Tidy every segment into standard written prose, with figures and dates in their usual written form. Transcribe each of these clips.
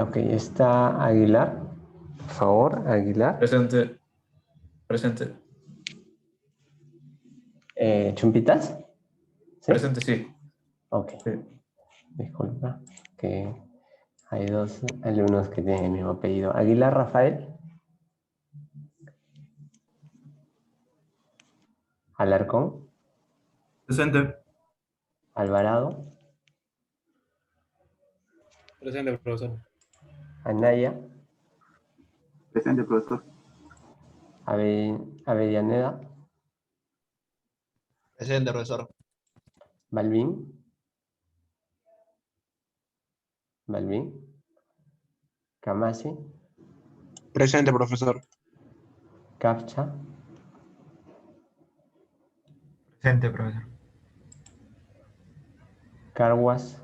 Ok, está Aguilar. Por favor, Aguilar. Presente. Presente. ¿Chumpitas? ¿Sí? Presente, sí. Ok. Sí. Disculpa, que hay dos alumnos que tienen el mismo apellido. Aguilar Rafael. Alarcón. Presente. Alvarado. Presente, profesor. Anaya. Presente, profesor. Avellaneda. Presente, profesor. Balvin. Balvin. Camasi. Presente, profesor. Capcha. Presente, profesor. Carguas.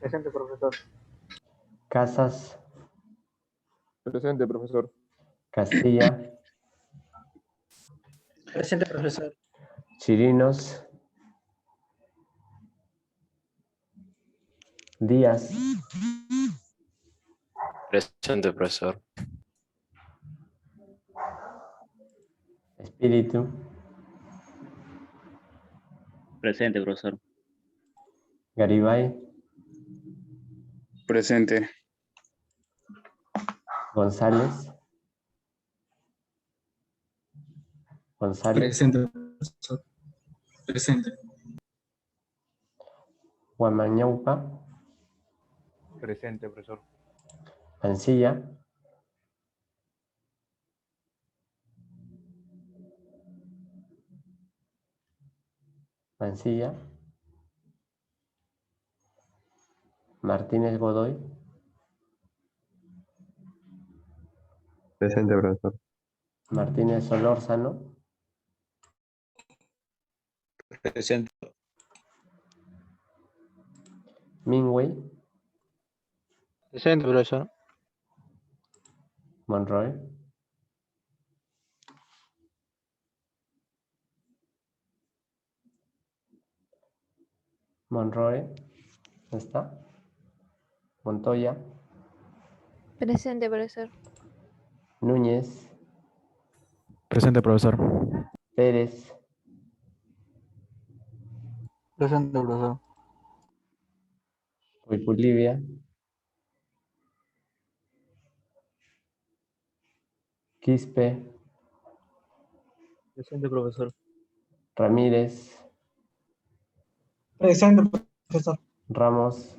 Presente, profesor. Casas. Presente, profesor. Castilla. Presente, profesor. Chirinos. Díaz. Presente, profesor. Espíritu. Presente, profesor. Garibay. Presente. González. González. Presente, profesor. Presente. Huamañaupa. Presente, profesor. Mansilla. Mansilla. Martínez Godoy. Presente, profesor. Martínez Solórzano. Presente. Mingway. Presente, profesor. Monroy. Monroy. ¿No está? Montoya. Presente, profesor. Núñez. Presente, profesor. Pérez. Presente, profesor. Huipulivia. Quispe. Presente, profesor. Ramírez. Presente, profesor. Ramos.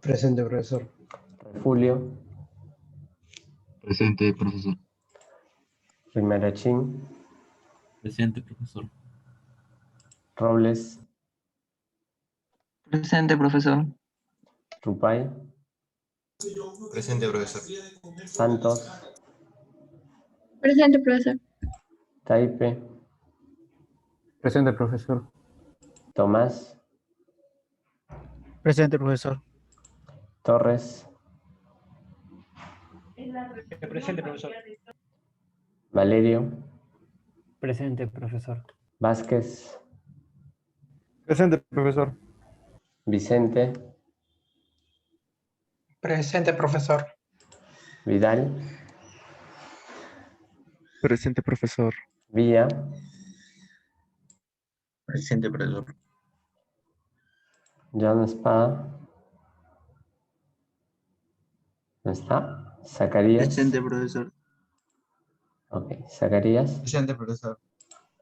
Presente, profesor. Refulio. Presente, profesor. Rimarachín. Presente, profesor. Robles. Presente, profesor. Rupay. Presente, profesor. Santos. Presente, profesor. Taipe. Presente, profesor. Tomás. Presente, profesor. Torres. Presente, profesor. Valerio. Presente, profesor. Vázquez. Presente, profesor. Vicente. Presente, profesor. Vidal. Presente, profesor. Villa. Presente, profesor. John Espada. ¿No está? Zacarías. Presente, profesor. Ok, Zacarías. Presente, profesor.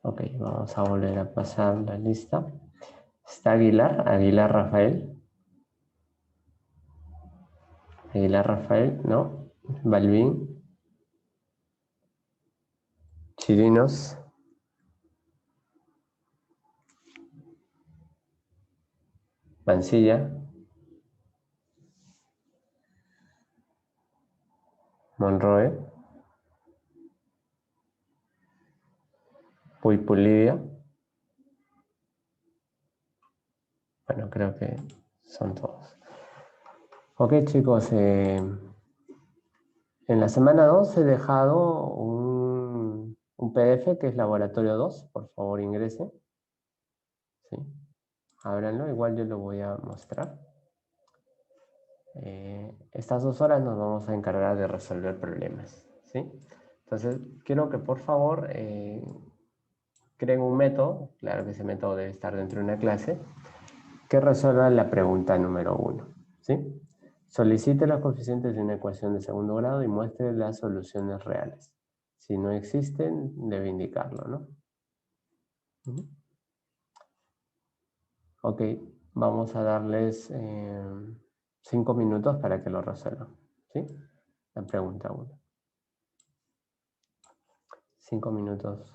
Ok, vamos a volver a pasar la lista. Está Aguilar. Aguilar Rafael. Aguilar Rafael, no. Balvin. Chirinos. Mansilla. Monroe. Pulidia. Bueno, creo que son todos. Ok, chicos. En la semana 2 he dejado un PDF que es Laboratorio 2. Por favor, ingrese. ¿Sí? Ábranlo. Igual yo lo voy a mostrar. Estas 2 horas nos vamos a encargar de resolver problemas, ¿sí? Entonces, quiero que por favor creen un método, claro que ese método debe estar dentro de una clase, que resuelva la pregunta número 1, ¿sí? Solicite los coeficientes de una ecuación de segundo grado y muestre las soluciones reales. Si no existen, debe indicarlo, ¿no? Ok, vamos a darles 5 minutos para que lo resuelvan, ¿sí? La pregunta 1. 5 minutos.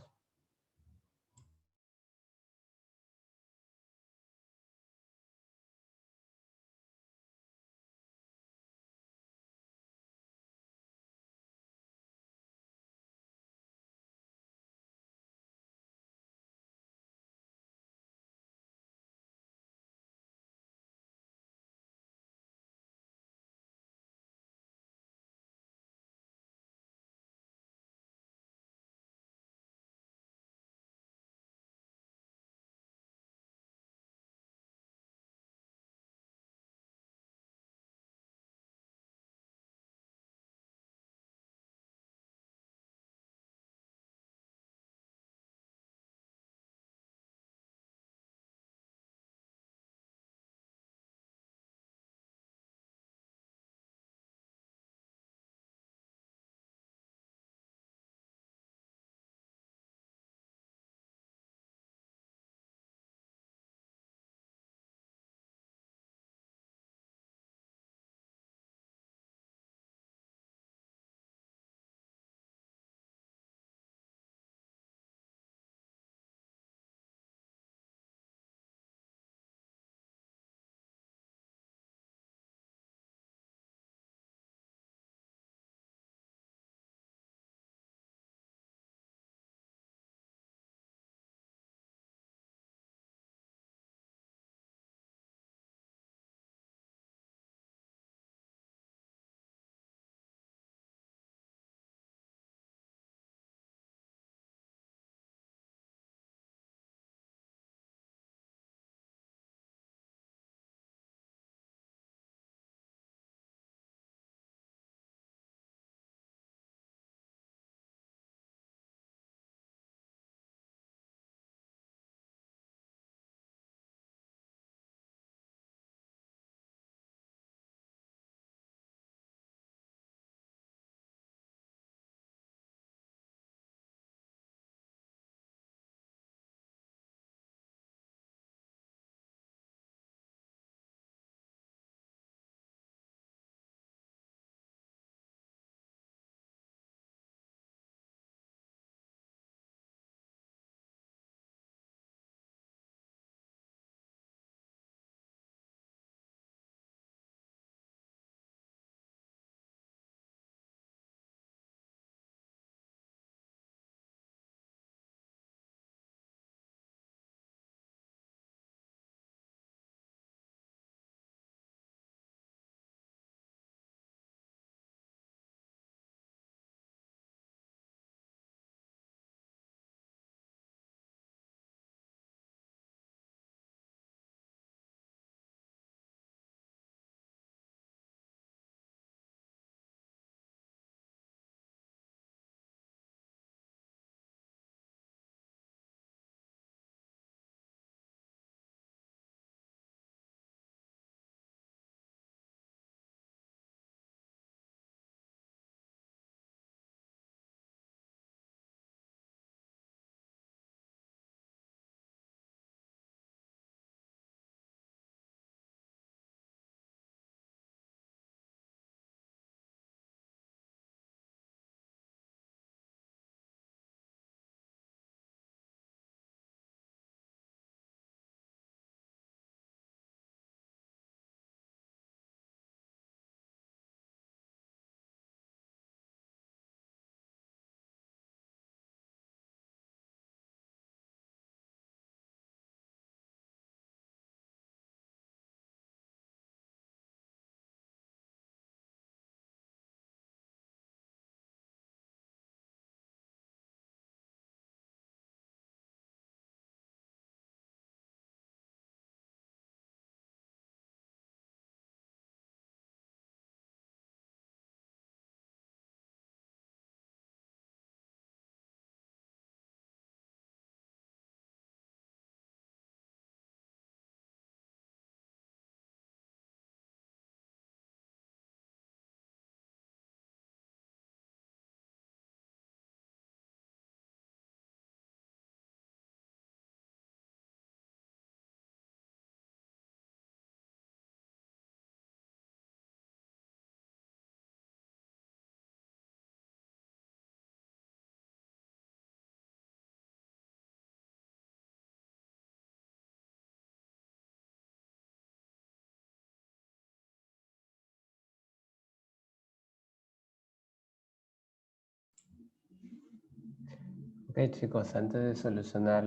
Ok, chicos, antes de solucionar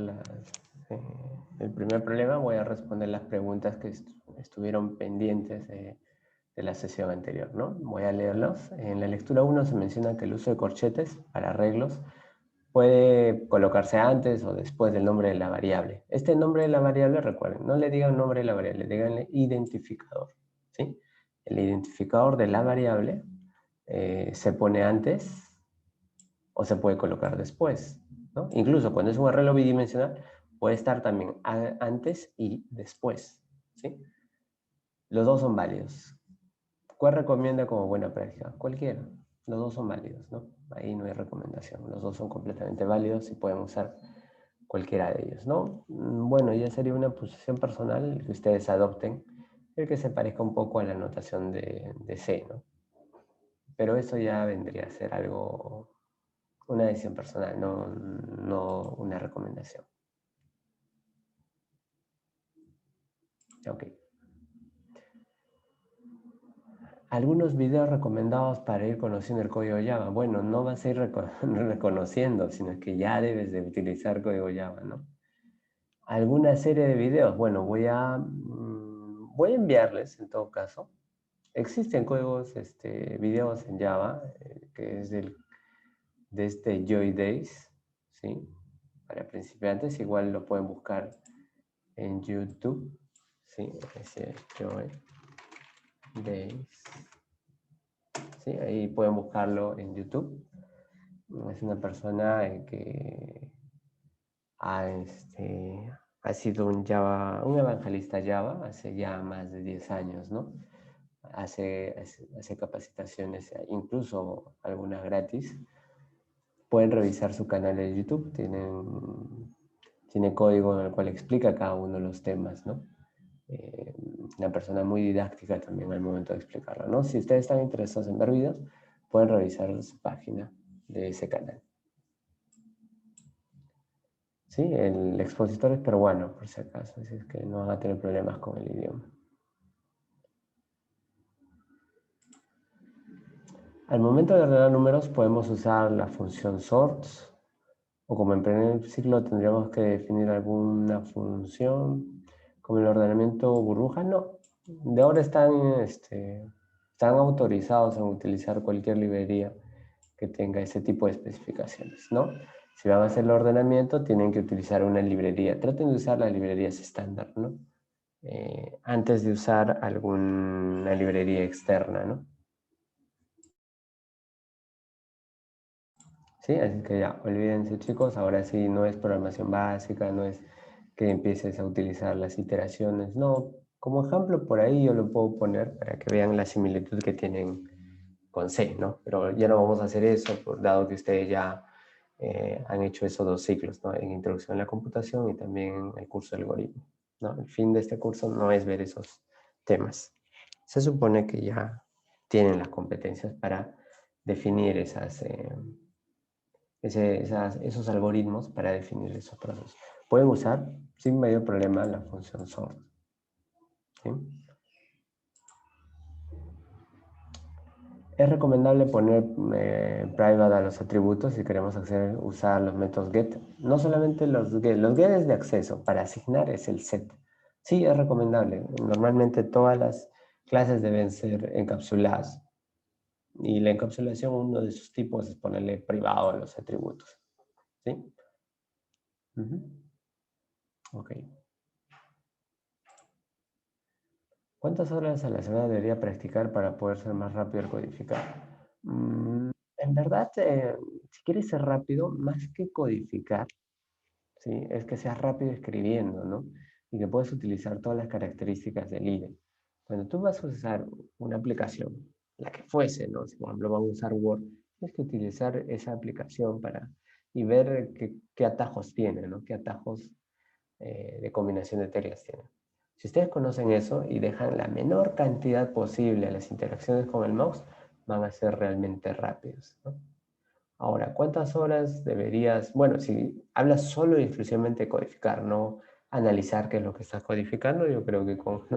el primer problema, voy a responder las preguntas que estuvieron pendientes de la sesión anterior, ¿no? Voy a leerlos. En la lectura 1 se menciona que el uso de corchetes para arreglos puede colocarse antes o después del nombre de la variable. Este nombre de la variable, recuerden, no le digan nombre de la variable, díganle identificador, ¿sí? El identificador de la variable se pone antes o se puede colocar después, ¿no? Incluso cuando es un arreglo bidimensional, puede estar también antes y después, ¿sí? Los dos son válidos. ¿Cuál recomienda como buena práctica? Cualquiera. Los dos son válidos, ¿no? Ahí no hay recomendación. Los dos son completamente válidos y pueden usar cualquiera de ellos, ¿no? Bueno, ya sería una posición personal que ustedes adopten, el que se parezca un poco a la notación de C, ¿no? Pero eso ya vendría a ser algo, una decisión personal, no una recomendación. Ok. Algunos videos recomendados para ir conociendo el código Java. Bueno, no vas a ir reconociendo, sino que ya debes de utilizar código Java, ¿no? Alguna serie de videos. Bueno, voy a enviarles, en todo caso. Existen códigos, videos en Java, que es de este Joy Days, ¿sí? Para principiantes, igual lo pueden buscar en YouTube, ¿sí? Ese Joy Days. ¿Sí? Ahí pueden buscarlo en YouTube. Es una persona que ha sido un evangelista Java hace ya más de 10 años, ¿no? Hace capacitaciones, incluso algunas gratis. Pueden revisar su canal de YouTube, tiene código en el cual explica cada uno de los temas, ¿no? Una persona muy didáctica también al momento de explicarlo, ¿no? Si ustedes están interesados en ver videos, pueden revisar su página de ese canal. Sí, el expositor es peruano, por si acaso, así es que no van a tener problemas con el idioma. Al momento de ordenar números podemos usar la función sorts, o como en primer ciclo tendríamos que definir alguna función, como el ordenamiento burbuja, no. De ahora están autorizados a utilizar cualquier librería que tenga ese tipo de especificaciones, ¿no? Si van a hacer el ordenamiento, tienen que utilizar una librería. Traten de usar las librerías estándar, ¿no? Antes de usar alguna librería externa, ¿no? Sí, así que ya, olvídense, chicos, ahora sí no es programación básica, no es que empieces a utilizar las iteraciones, no. Como ejemplo, por ahí yo lo puedo poner para que vean la similitud que tienen con C, ¿no? Pero ya no vamos a hacer eso, dado que ustedes ya han hecho esos 2 ciclos, ¿no? En Introducción a la Computación y también en el curso de algoritmo, ¿no? El fin de este curso no es ver esos temas. Se supone que ya tienen las competencias para definir esos algoritmos para definir esos procesos. Pueden usar sin mayor problema la función sort, ¿sí? Es recomendable poner private a los atributos si queremos usar los métodos get. No solamente los get es de acceso, para asignar es el set. Sí, es recomendable. Normalmente todas las clases deben ser encapsuladas. Y la encapsulación, uno de sus tipos es ponerle privado a los atributos. ¿Sí? Ok. ¿Cuántas horas a la semana debería practicar para poder ser más rápido al codificar? En verdad, si quieres ser rápido, más que codificar, ¿sí? Es que seas rápido escribiendo, ¿no? Y que puedas utilizar todas las características del IDE. Cuando tú vas a usar una aplicación, la que fuese, ¿no? Si por ejemplo vamos a usar Word, tienes que utilizar esa aplicación y ver qué atajos tiene, ¿no? Qué atajos de combinación de teclas tiene. Si ustedes conocen eso y dejan la menor cantidad posible a las interacciones con el mouse, van a ser realmente rápidos, ¿no? Ahora, ¿cuántas horas deberías? Bueno, si hablas solo y exclusivamente de codificar, no analizar qué es lo que estás codificando, yo creo que con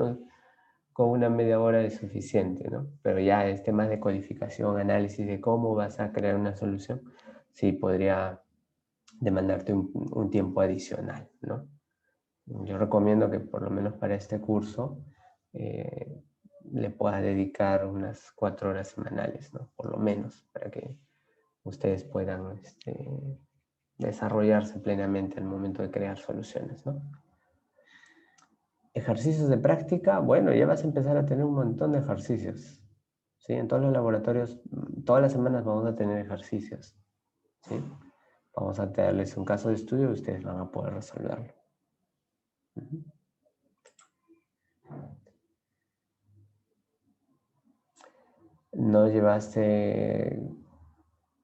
una media hora es suficiente, ¿no? Pero ya temas de codificación, análisis de cómo vas a crear una solución, sí podría demandarte un tiempo adicional, ¿no? Yo recomiendo que por lo menos para este curso le pueda dedicar unas 4 horas semanales, ¿no? Por lo menos, para que ustedes puedan desarrollarse plenamente al momento de crear soluciones, ¿no? Ejercicios de práctica, bueno, ya vas a empezar a tener un montón de ejercicios, ¿sí? En todos los laboratorios, todas las semanas vamos a tener ejercicios, ¿sí? Vamos a darles un caso de estudio y ustedes van a poder resolverlo. No llevaste...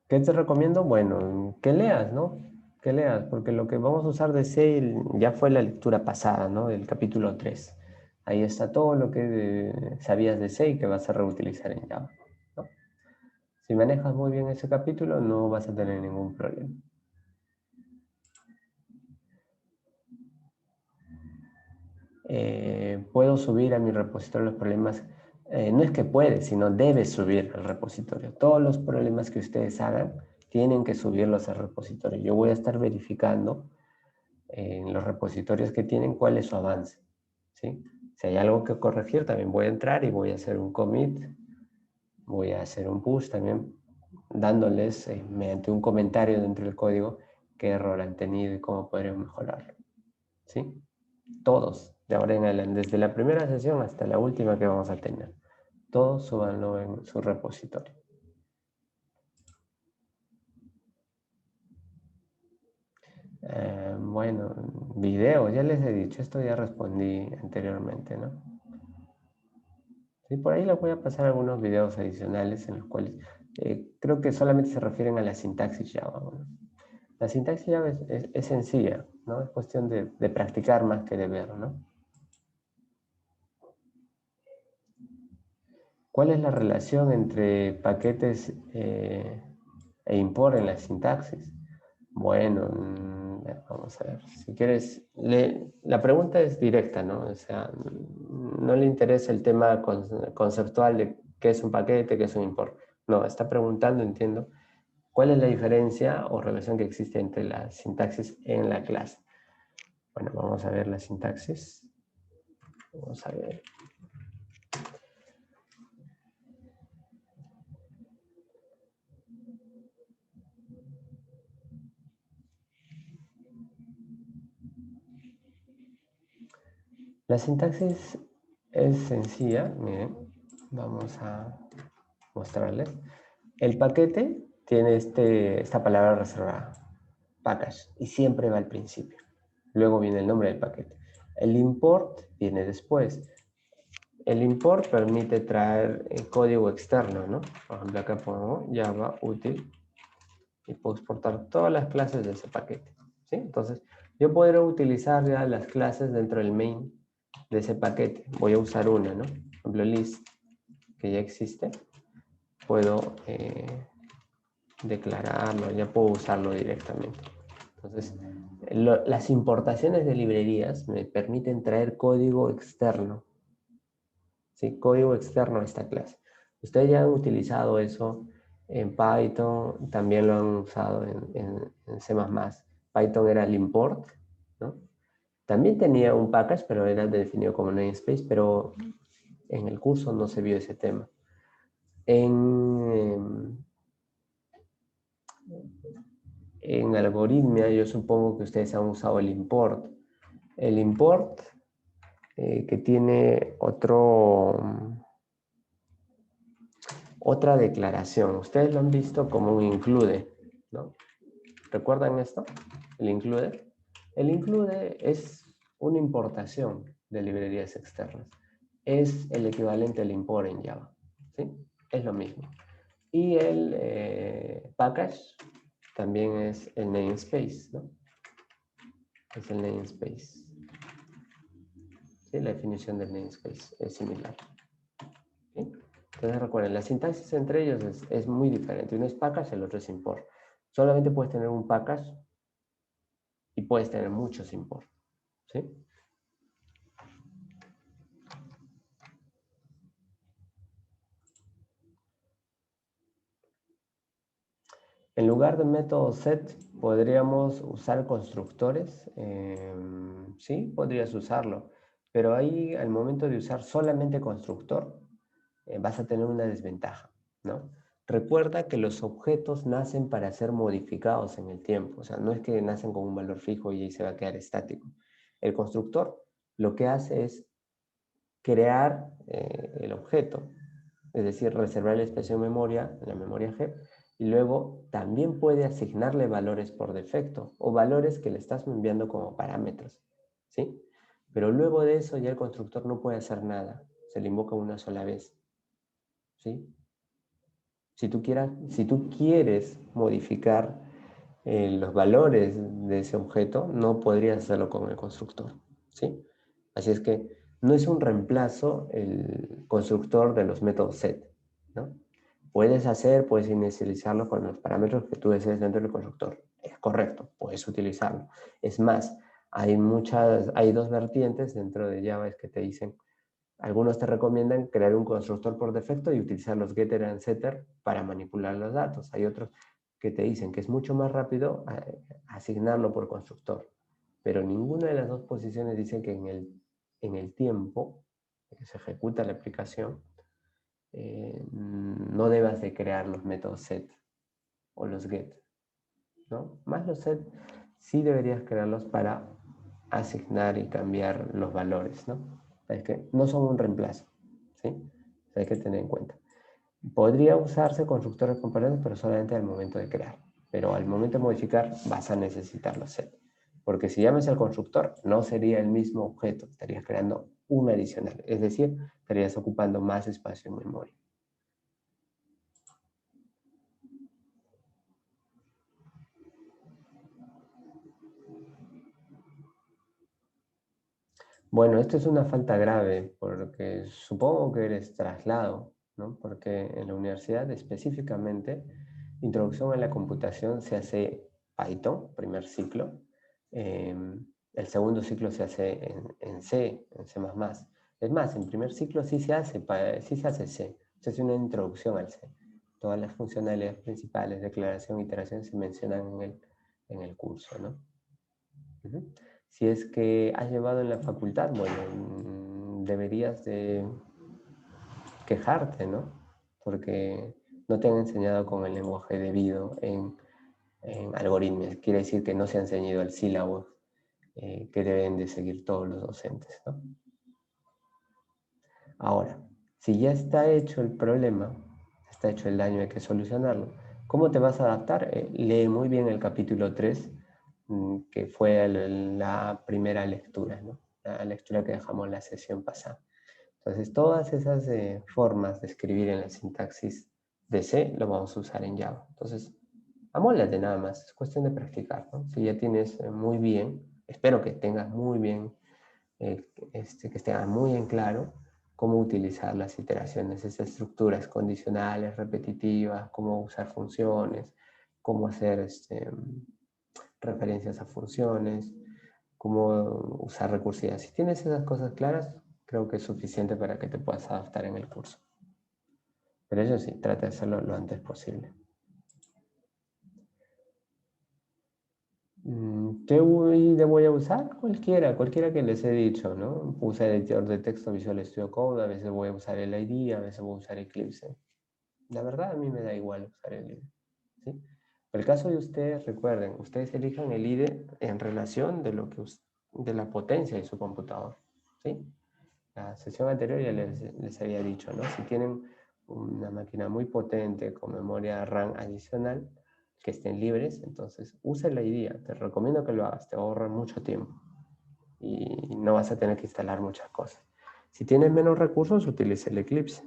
¿Qué te recomiendo? Bueno, que leas, ¿no? Que leas, porque lo que vamos a usar de SEI ya fue la lectura pasada, ¿no? Del capítulo 3. Ahí está todo lo que sabías de SEI que vas a reutilizar en Java, ¿no? Si manejas muy bien ese capítulo, no vas a tener ningún problema. Puedo subir a mi repositorio los problemas. No es que puedes, sino debes subir al repositorio. Todos los problemas que ustedes hagan tienen que subirlos al repositorio. Yo voy a estar verificando en los repositorios que tienen cuál es su avance, ¿sí? Si hay algo que corregir, también voy a entrar y voy a hacer un commit, voy a hacer un push también, dándoles mediante un comentario dentro del código qué error han tenido y cómo podrían mejorarlo, ¿sí? Todos, de ahora en adelante, desde la primera sesión hasta la última que vamos a tener. Todos súbanlo en su repositorio. Bueno, videos, ya les he dicho, esto ya respondí anteriormente, ¿no? Sí, por ahí les voy a pasar algunos videos adicionales en los cuales creo que solamente se refieren a la sintaxis Java, ¿no? La sintaxis Java es sencilla, ¿no? Es cuestión de practicar más que de ver, ¿no? ¿Cuál es la relación entre paquetes e import en la sintaxis? Bueno, vamos a ver. Si quieres, la pregunta es directa, ¿no? O sea, no le interesa el tema conceptual de qué es un paquete, qué es un import. No, está preguntando, entiendo, ¿cuál es la diferencia o relación que existe entre la sintaxis en la clase? Bueno, vamos a ver la sintaxis. Vamos a ver. La sintaxis es sencilla, miren, vamos a mostrarles. El paquete tiene esta palabra reservada, package, y siempre va al principio. Luego viene el nombre del paquete. El import viene después. El import permite traer código externo, ¿no? Por ejemplo, acá pongo Java útil y puedo exportar todas las clases de ese paquete, ¿sí? Entonces, yo podré utilizar ya las clases dentro del main de ese paquete. Voy a usar una, ¿no? Por ejemplo, list, que ya existe. Puedo declararlo, ya puedo usarlo directamente. Entonces, las importaciones de librerías me permiten traer código externo, ¿sí? Código externo a esta clase. Ustedes ya han utilizado eso en Python, también lo han usado en C++. Python era el import, ¿no? También tenía un package, pero era definido como namespace, pero en el curso no se vio ese tema. En algoritmia, yo supongo que ustedes han usado el import. El import que tiene otra declaración. Ustedes lo han visto como un include, ¿no? ¿Recuerdan esto? El include. El include es una importación de librerías externas. Es el equivalente al import en Java, ¿sí? Es lo mismo. Y el package también es el namespace, ¿no? Es el namespace. ¿Sí? La definición del namespace es similar. ¿Sí? Entonces recuerden, la sintaxis entre ellos es muy diferente. Uno es package, el otro es import. Solamente puedes tener un package y puedes tener muchos import. ¿Sí? En lugar de método set, podríamos usar constructores. Sí, podrías usarlo. Pero ahí, al momento de usar solamente constructor, vas a tener una desventaja, ¿no? Recuerda que los objetos nacen para ser modificados en el tiempo. O sea, no es que nacen con un valor fijo y ahí se va a quedar estático. El constructor lo que hace es crear el objeto, es decir, reservar el espacio en memoria, en la memoria heap, y luego también puede asignarle valores por defecto o valores que le estás enviando como parámetros, ¿sí? Pero luego de eso ya el constructor no puede hacer nada, se le invoca una sola vez, ¿sí? Si tú quieres modificar los valores de ese objeto, no podrías hacerlo con el constructor, ¿sí? Así es que no es un reemplazo el constructor de los métodos set, ¿no? Puedes inicializarlo con los parámetros que tú desees dentro del constructor. Es correcto, puedes utilizarlo. Es más, hay dos vertientes dentro de Java que te dicen, algunos te recomiendan crear un constructor por defecto y utilizar los getter and setter para manipular los datos. Hay otros que te dicen que es mucho más rápido asignarlo por constructor. Pero ninguna de las dos posiciones dice que en el tiempo que se ejecuta la aplicación no debas de crear los métodos set o los get, ¿no? Más los set sí deberías crearlos para asignar y cambiar los valores, ¿no? Es que no son un reemplazo, ¿sí? Hay que tener en cuenta. Podría usarse constructores componentes, pero solamente al momento de crear. Pero al momento de modificar vas a necesitar los set. Porque si llamas al constructor, no sería el mismo objeto, estarías creando un adicional. Es decir, estarías ocupando más espacio en memoria. Bueno, esto es una falta grave porque supongo que eres traslado, ¿no? Porque en la universidad específicamente, introducción a la computación se hace Python, primer ciclo. El segundo ciclo se hace en C, en C++. Es más, en primer ciclo sí se hace C. Se hace una introducción al C. Todas las funcionalidades principales, declaración, iteración, se mencionan en el curso, ¿no? Uh-huh. Si es que has llevado en la facultad, bueno, deberías de quejarte, ¿no? Porque no te han enseñado con el lenguaje debido en algoritmos. Quiere decir que no se ha enseñado el sílabo que deben de seguir todos los docentes, ¿no? Ahora, si ya está hecho el problema, está hecho el daño, hay que solucionarlo. ¿Cómo te vas a adaptar? Lee muy bien el capítulo 3, que fue la primera lectura, ¿no? La lectura que dejamos la sesión pasada. Entonces, todas esas formas de escribir en la sintaxis de C lo vamos a usar en Java. Entonces, amóllate nada más, es cuestión de practicar, ¿no? Si ya tienes muy bien, espero que tengas muy bien, que esté muy en claro cómo utilizar las iteraciones, esas estructuras condicionales, repetitivas, cómo usar funciones, cómo hacer referencias a funciones, cómo usar recursividad. Si tienes esas cosas claras, creo que es suficiente para que te puedas adaptar en el curso. Pero eso sí, trata de hacerlo lo antes posible. ¿Qué le voy a usar? Cualquiera que les he dicho, ¿no? Usa el editor de texto Visual Studio Code, a veces voy a usar el IDE, a veces voy a usar Eclipse. La verdad, a mí me da igual usar el IDE, ¿sí? Pero el caso de ustedes, recuerden, ustedes elijan el IDE en relación de la potencia de su computador, ¿sí? La sesión anterior ya les había dicho, ¿no? Si tienen una máquina muy potente con memoria RAM adicional, que estén libres, entonces usa la IDEA. Te recomiendo que lo hagas, te ahorra mucho tiempo y no vas a tener que instalar muchas cosas. Si tienes menos recursos, utiliza el Eclipse,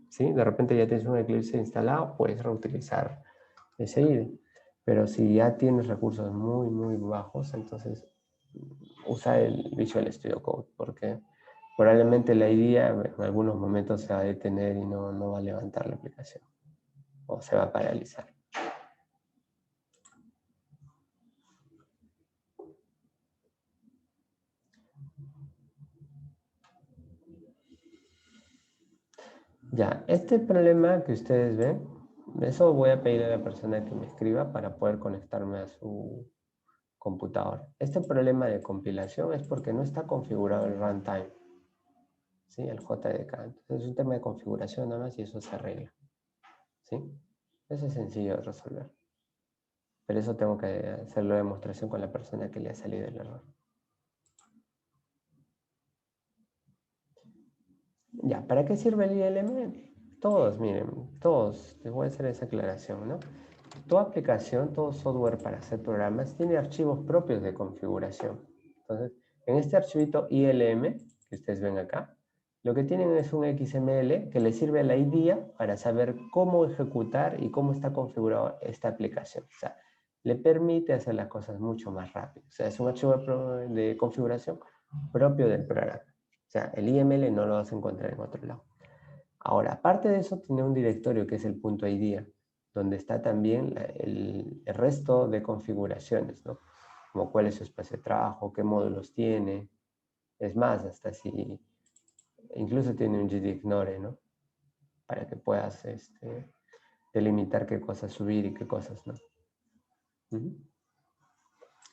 ¿sí? De repente ya tienes un Eclipse instalado, puedes reutilizar ese IDE. Pero si ya tienes recursos muy bajos, entonces usa el Visual Studio Code, porque probablemente la IDEA en algunos momentos se va a detener y no va a levantar la aplicación o se va a paralizar. Ya, este problema que ustedes ven Eso voy a pedirle a la persona que me escriba para poder conectarme a su computador. Este problema de compilación es porque no está configurado el runtime, ¿sí? El JDK. Entonces es un tema de configuración nada más y eso se arregla, ¿sí? Eso es sencillo de resolver. Pero eso tengo que hacerlo de demostración con la persona que le ha salido el error. Ya, ¿para qué sirve el ILM? Todos, miren, todos, les voy a hacer esa aclaración, ¿no? Toda aplicación, todo software para hacer programas tiene archivos propios de configuración. Entonces, en este archivito ILM, que ustedes ven acá, lo que tienen es un XML que le sirve a la IDEA para saber cómo ejecutar y cómo está configurada esta aplicación. O sea, le permite hacer las cosas mucho más rápido. O sea, es un archivo de configuración propio del programa. O sea, el IML no lo vas a encontrar en otro lado. Ahora, aparte de eso, tiene un directorio que es el .idea, donde está también el resto de configuraciones, ¿no? Como cuál es su espacio de trabajo, qué módulos tiene. Es más, hasta si incluso tiene un gdignore, ¿no? Para que puedas delimitar qué cosas subir y qué cosas no.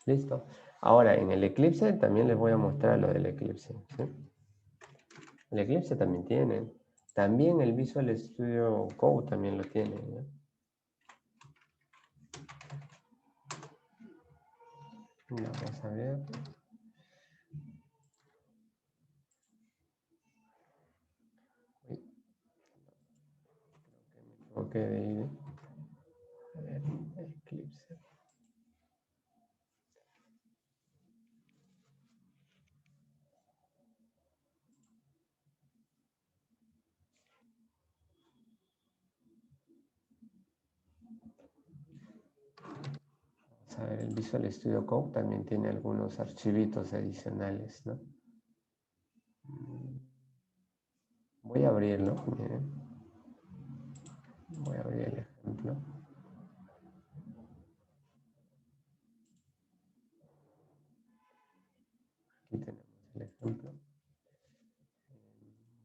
Listo. Ahora, en el Eclipse también les voy a mostrar lo del Eclipse, ¿sí? El Eclipse también tiene. También el Visual Studio Code también lo tiene, ¿no? Vamos a ver. Uy, creo que me equivoqué de IDE. A ver, Eclipse. Vamos a ver, el Visual Studio Code también tiene algunos archivitos adicionales, ¿no? Voy a abrirlo, miren. Voy a abrir el ejemplo. Aquí tenemos el ejemplo.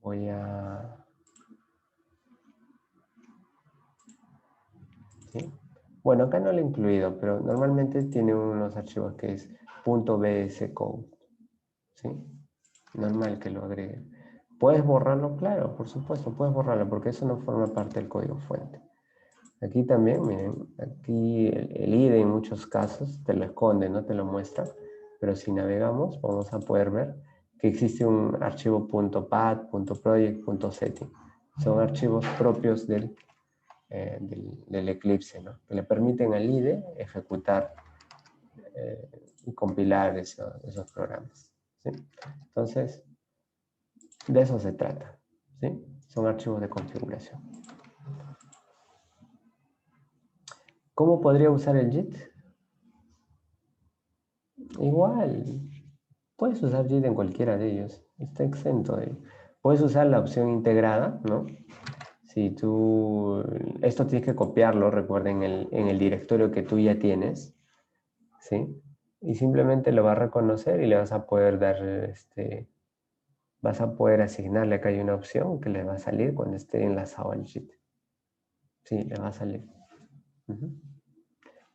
Voy a... ¿Sí? Bueno, acá no lo he incluido, pero normalmente tiene unos archivos que es .bscode. ¿Sí? Normal que lo agregue. ¿Puedes borrarlo? Claro, por supuesto, puedes borrarlo porque eso no forma parte del código fuente. Aquí también, miren, aquí el IDE en muchos casos te lo esconde, no te lo muestra, pero si navegamos vamos a poder ver que existe un archivo .pad, .project, .setting. Son archivos propios del Eclipse, ¿no? Que le permiten al IDE ejecutar y compilar esos programas, ¿sí? Entonces, de eso se trata, ¿sí? Son archivos de configuración. ¿Cómo podría usar el JIT? Igual, puedes usar JIT en cualquiera de ellos, está exento de ello. Puedes usar la opción integrada, ¿no? Si tú, esto tienes que copiarlo, recuerden, en el directorio que tú ya tienes, ¿sí? Y simplemente lo va a reconocer y le vas a poder dar, vas a poder asignarle, acá hay una opción que le va a salir cuando esté enlazado al JIT. Sí, le va a salir.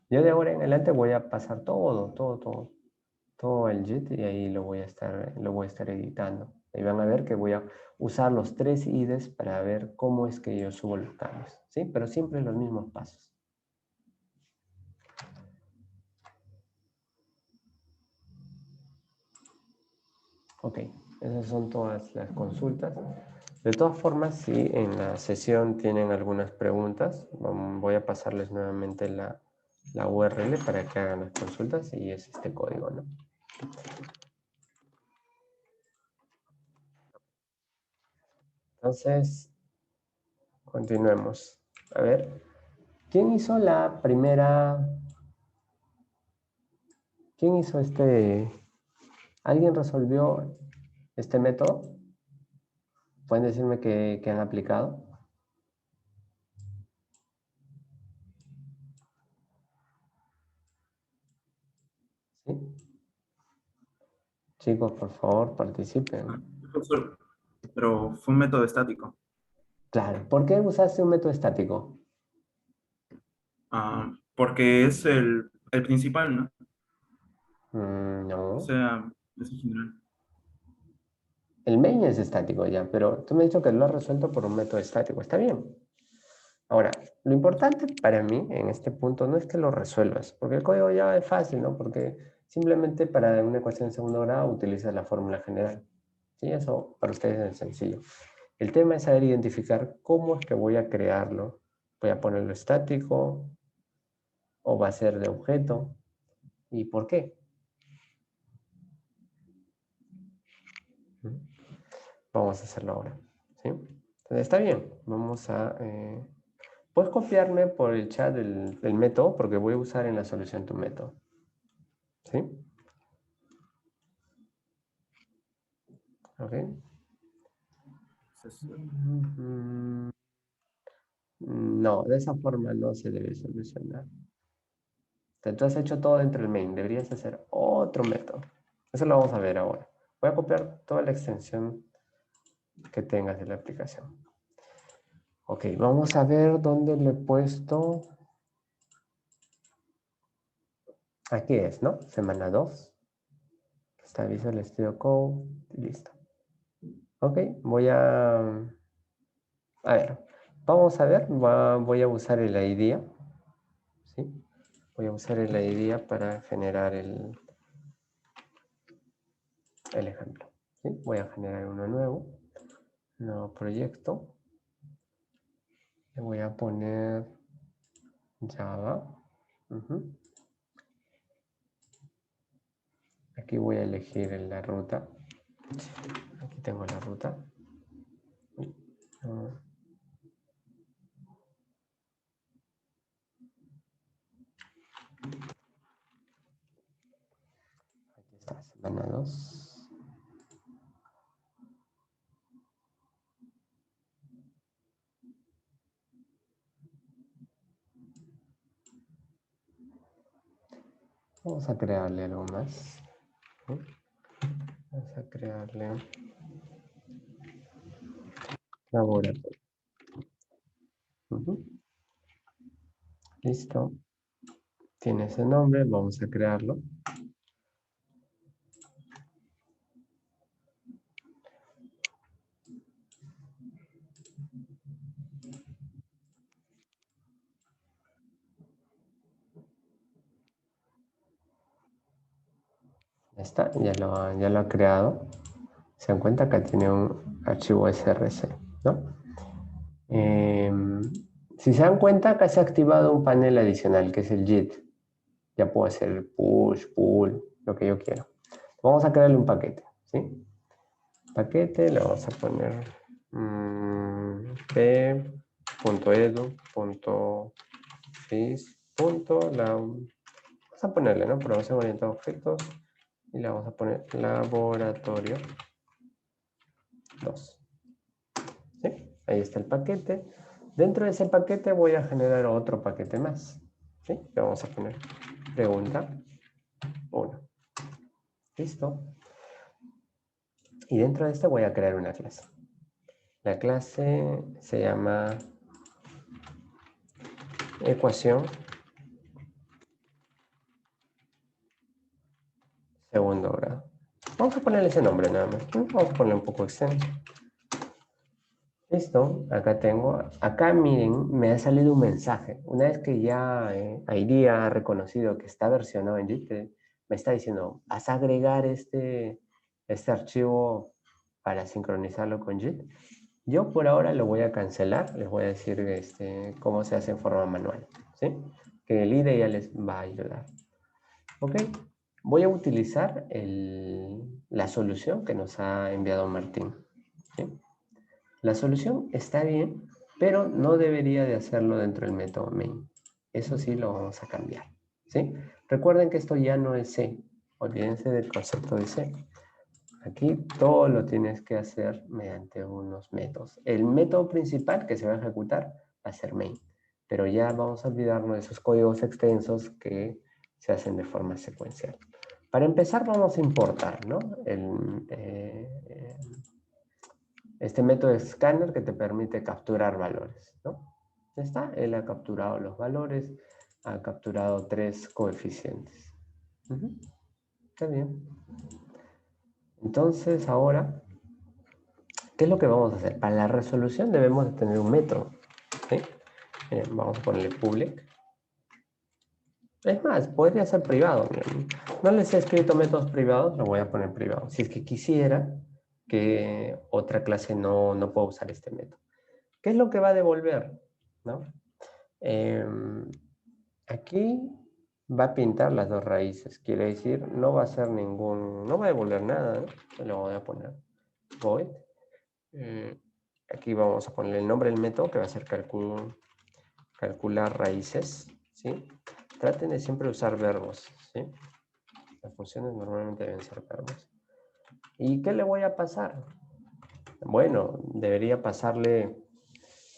Yo de ahora en adelante voy a pasar todo al JIT y ahí lo voy a estar editando. Ahí van a ver que voy a usar los 3 IDEs para ver cómo es que yo subo los cambios, ¿sí? Pero siempre los mismos pasos. Ok, esas son todas las consultas. De todas formas, si en la sesión tienen algunas preguntas, voy a pasarles nuevamente la URL para que hagan las consultas y es este código, ¿no? Entonces, continuemos. A ver, ¿quién hizo la primera? ¿Quién hizo ¿Alguien resolvió este método? ¿Pueden decirme que han aplicado? ¿Sí? Chicos, por favor, participen. Profesor, pero fue un método estático. Claro, ¿por qué usaste un método estático? Porque es el principal, ¿no? O No. sea, es en general. El main es estático ya, pero tú me has dicho que lo has resuelto por un método estático. Está bien. Ahora, lo importante para mí en este punto no es que lo resuelvas, porque el código ya es fácil, ¿no? Porque simplemente para una ecuación de segundo grado utilizas la fórmula general. Sí, eso para ustedes es sencillo. El tema es saber identificar cómo es que voy a crearlo. Voy a ponerlo estático o va a ser de objeto y por qué. Vamos a hacerlo ahora. ¿Sí? Entonces, está bien. Vamos a... puedes copiarme por el chat el método porque voy a usar en la solución tu método. ¿Sí? ¿Ok? No, de esa forma no se debe solucionar. Tú has hecho todo dentro del main. Deberías hacer otro método. Eso lo vamos a ver ahora. Voy a copiar toda la extensión que tengas de la aplicación. Ok, vamos a ver dónde le he puesto. Aquí es, ¿no? Semana 2. Está Visual Studio Code. Y listo. Ok, voy a... A ver, vamos a ver. Voy a usar el IDEA. ¿Sí? Voy a usar el IDEA para generar el ejemplo. ¿Sí? Voy a generar uno nuevo. Nuevo proyecto. Le voy a poner Java. Aquí voy a elegir la ruta. Aquí tengo la ruta. Aquí está, semana 2. Vamos a crearle algo más. Vamos a crearle laboratorio. Listo. Tiene ese nombre, vamos a crearlo. Ya está, ya lo ha creado. Se dan cuenta que tiene un archivo src, ¿no? Si se dan cuenta, acá se ha activado un panel adicional, que es el JIT. Ya puedo hacer el push, pull, lo que yo quiero. Vamos a crearle un paquete, ¿sí? Paquete, le vamos a poner p.edu.sys. Vamos a ponerle, ¿no? Programación orientada a objetos. Y le vamos a poner laboratorio 2. ¿Sí? Ahí está el paquete. Dentro de ese paquete voy a generar otro paquete más. ¿Sí? Le vamos a poner pregunta 1. Listo. Y dentro de este voy a crear una clase. La clase se llama ecuación segundo grado. Vamos a ponerle ese nombre nada más. Vamos a ponerle un poco extenso. Listo, acá tengo. Acá miren, me ha salido un mensaje. Una vez que ya IDEA ha reconocido que está versionado en JIT, me está diciendo, ¿vas a agregar este archivo para sincronizarlo con JIT? Yo por ahora lo voy a cancelar. Les voy a decir cómo se hace en forma manual. ¿Sí? Que el IDEA ya les va a ayudar. Ok, voy a utilizar la solución que nos ha enviado Martín. ¿Sí? La solución está bien, pero no debería de hacerlo dentro del método main. Eso sí lo vamos a cambiar. ¿Sí? Recuerden que esto ya no es C. Olvídense del concepto de C. Aquí todo lo tienes que hacer mediante unos métodos. El método principal que se va a ejecutar va a ser main. Pero ya vamos a olvidarnos de esos códigos extensos que se hacen de forma secuencial. Para empezar vamos a importar, ¿no? Este método de scanner que te permite capturar valores, ¿no? Ya está, él ha capturado los valores. ha capturado 3 coeficientes. Está bien. Entonces, ahora, ¿qué es lo que vamos a hacer? Para la resolución debemos de tener un método. ¿Sí? Miren, vamos a ponerle public. Es más, podría ser privado. Miren. No les he escrito métodos privados, lo voy a poner privado. Si es que quisiera que otra clase no pueda usar este método. ¿Qué es lo que va a devolver? ¿No? Aquí va a pintar las dos raíces. Quiere decir, no va a hacer no va a devolver nada. ¿No? Lo voy a poner void. Aquí vamos a poner el nombre del método que va a ser calcular raíces. ¿Sí? Traten de siempre usar verbos. ¿Sí? Las funciones normalmente deben ser verbos. ¿Y qué le voy a pasar? Bueno, debería pasarle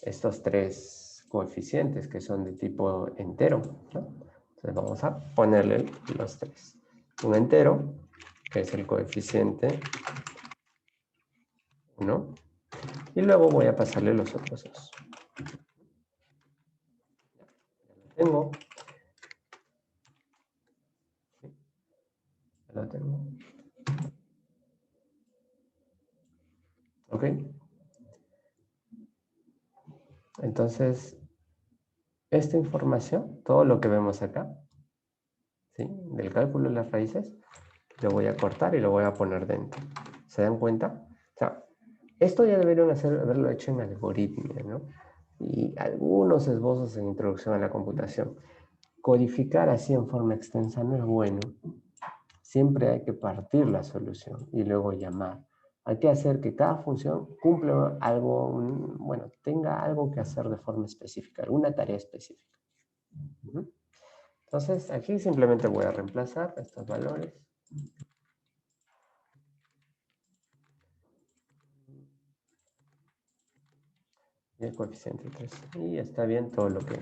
estos 3 coeficientes que son de tipo entero, ¿no? Entonces vamos a ponerle los 3. Un entero, que es el coeficiente 1, y luego voy a pasarle los otros 2. Ya lo tengo. Ya lo tengo. ¿Ok? Entonces, esta información, todo lo que vemos acá, ¿sí? Del cálculo de las raíces, lo voy a cortar y lo voy a poner dentro. ¿Se dan cuenta? O sea, esto ya deberían haberlo hecho en algoritmia, ¿no? Y algunos esbozos en introducción a la computación. Codificar así en forma extensa no es bueno. Siempre hay que partir la solución y luego llamar. Hay que hacer que cada función cumpla algo, bueno, tenga algo que hacer de forma específica, alguna tarea específica. Entonces, aquí simplemente voy a reemplazar estos valores. Y el coeficiente 3. Y está bien todo lo que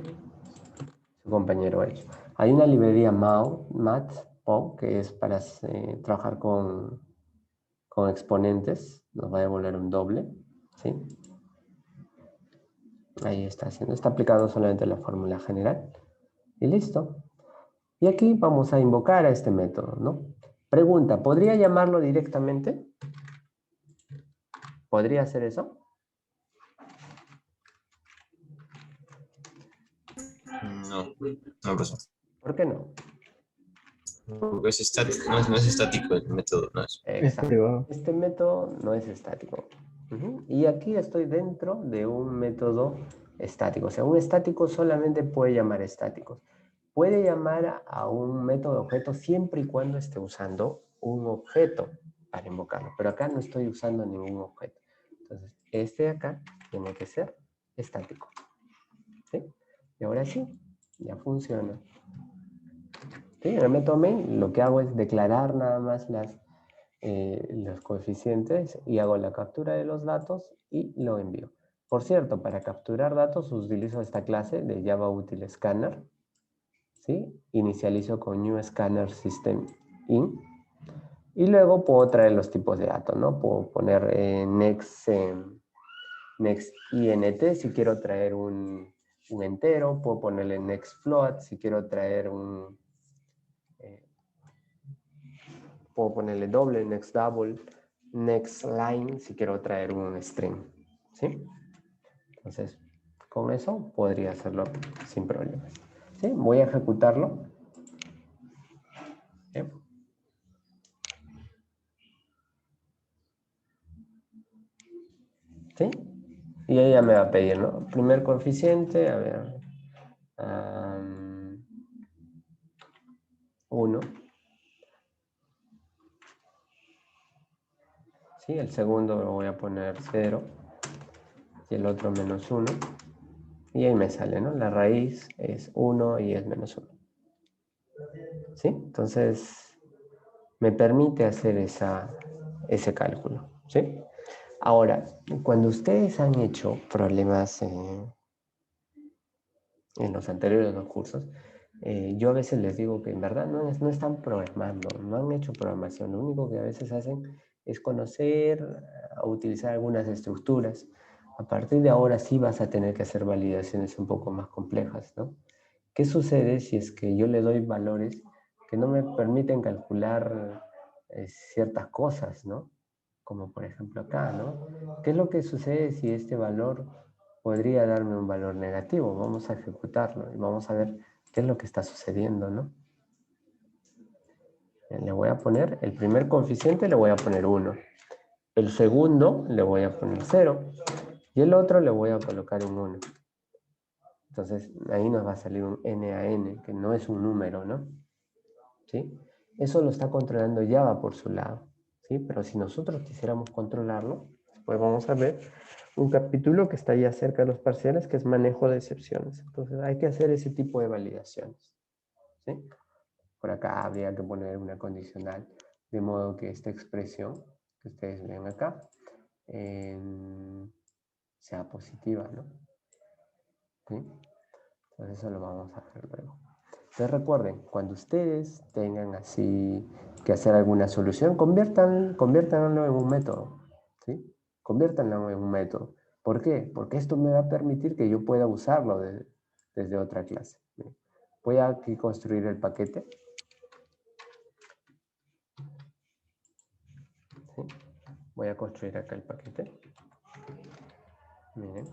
su compañero ha hecho. Hay una librería Matplotlib que es para trabajar con exponentes. Nos va a devolver un doble. ¿Sí? Ahí está haciendo. Está aplicando solamente la fórmula general. Y listo. Y aquí vamos a invocar a este método, ¿no? Pregunta, ¿podría llamarlo directamente? ¿Podría hacer eso? No, no, profesor. ¿Por qué no? Porque es estático, no es estático el método, no es. Exacto. Este método no es estático. Y aquí estoy dentro de un método estático. O sea, un estático solamente puede llamar estáticos. Puede llamar a un método objeto siempre y cuando esté usando un objeto para invocarlo. Pero acá no estoy usando ningún objeto. Entonces, este de acá tiene que ser estático. ¿Sí? Y ahora sí, ya funciona. ¿Sí? En el método main lo que hago es declarar nada más los coeficientes y hago la captura de los datos y lo envío. Por cierto, para capturar datos utilizo esta clase de Java Util Scanner. ¿Sí? Inicializo con New Scanner System In. Y luego puedo traer los tipos de datos, ¿no? Puedo poner next int si quiero traer un entero. Puedo ponerle next float si quiero traer puedo ponerle doble, next double, next line si quiero traer un string. ¿Sí? Entonces, con eso podría hacerlo sin problemas. ¿Sí? Voy a ejecutarlo. ¿Sí? ¿Sí? Y ella me va a pedir, ¿no? Primer coeficiente, a ver. 1. ¿Sí? El segundo lo voy a poner 0. Y el otro menos 1. Y ahí me sale, ¿no? La raíz es 1 y es menos 1. ¿Sí? Entonces, me permite hacer ese cálculo. ¿Sí? Ahora, cuando ustedes han hecho problemas en los anteriores 2 cursos, yo a veces les digo que en verdad no están programando, no han hecho programación. Lo único que a veces hacen es conocer, utilizar algunas estructuras. A partir de ahora sí vas a tener que hacer validaciones un poco más complejas, ¿no? ¿Qué sucede si es que yo le doy valores que no me permiten calcular ciertas cosas, ¿no? Como por ejemplo acá, ¿no? ¿Qué es lo que sucede si este valor podría darme un valor negativo? Vamos a ejecutarlo y vamos a ver qué es lo que está sucediendo, ¿no? Le voy a poner, el primer coeficiente le voy a poner 1. El segundo le voy a poner 0. Y el otro le voy a colocar un 1. Entonces, ahí nos va a salir un n a n, que no es un número, ¿no? ¿Sí? Eso lo está controlando Java por su lado, ¿sí? Pero si nosotros quisiéramos controlarlo, pues vamos a ver un capítulo que está ya cerca de los parciales, que es manejo de excepciones. Entonces, hay que hacer ese tipo de validaciones, ¿sí? Por acá habría que poner una condicional, de modo que esta expresión que ustedes ven acá sea positiva, ¿no? ¿Sí? Entonces eso lo vamos a hacer luego. Entonces recuerden, cuando ustedes tengan así que hacer alguna solución, conviértanlo en un método, ¿sí? Conviértanlo en un método. ¿Por qué? Porque esto me va a permitir que yo pueda usarlo desde otra clase. Voy a aquí construir el paquete. ¿Sí? Voy a construir acá el paquete. Miren.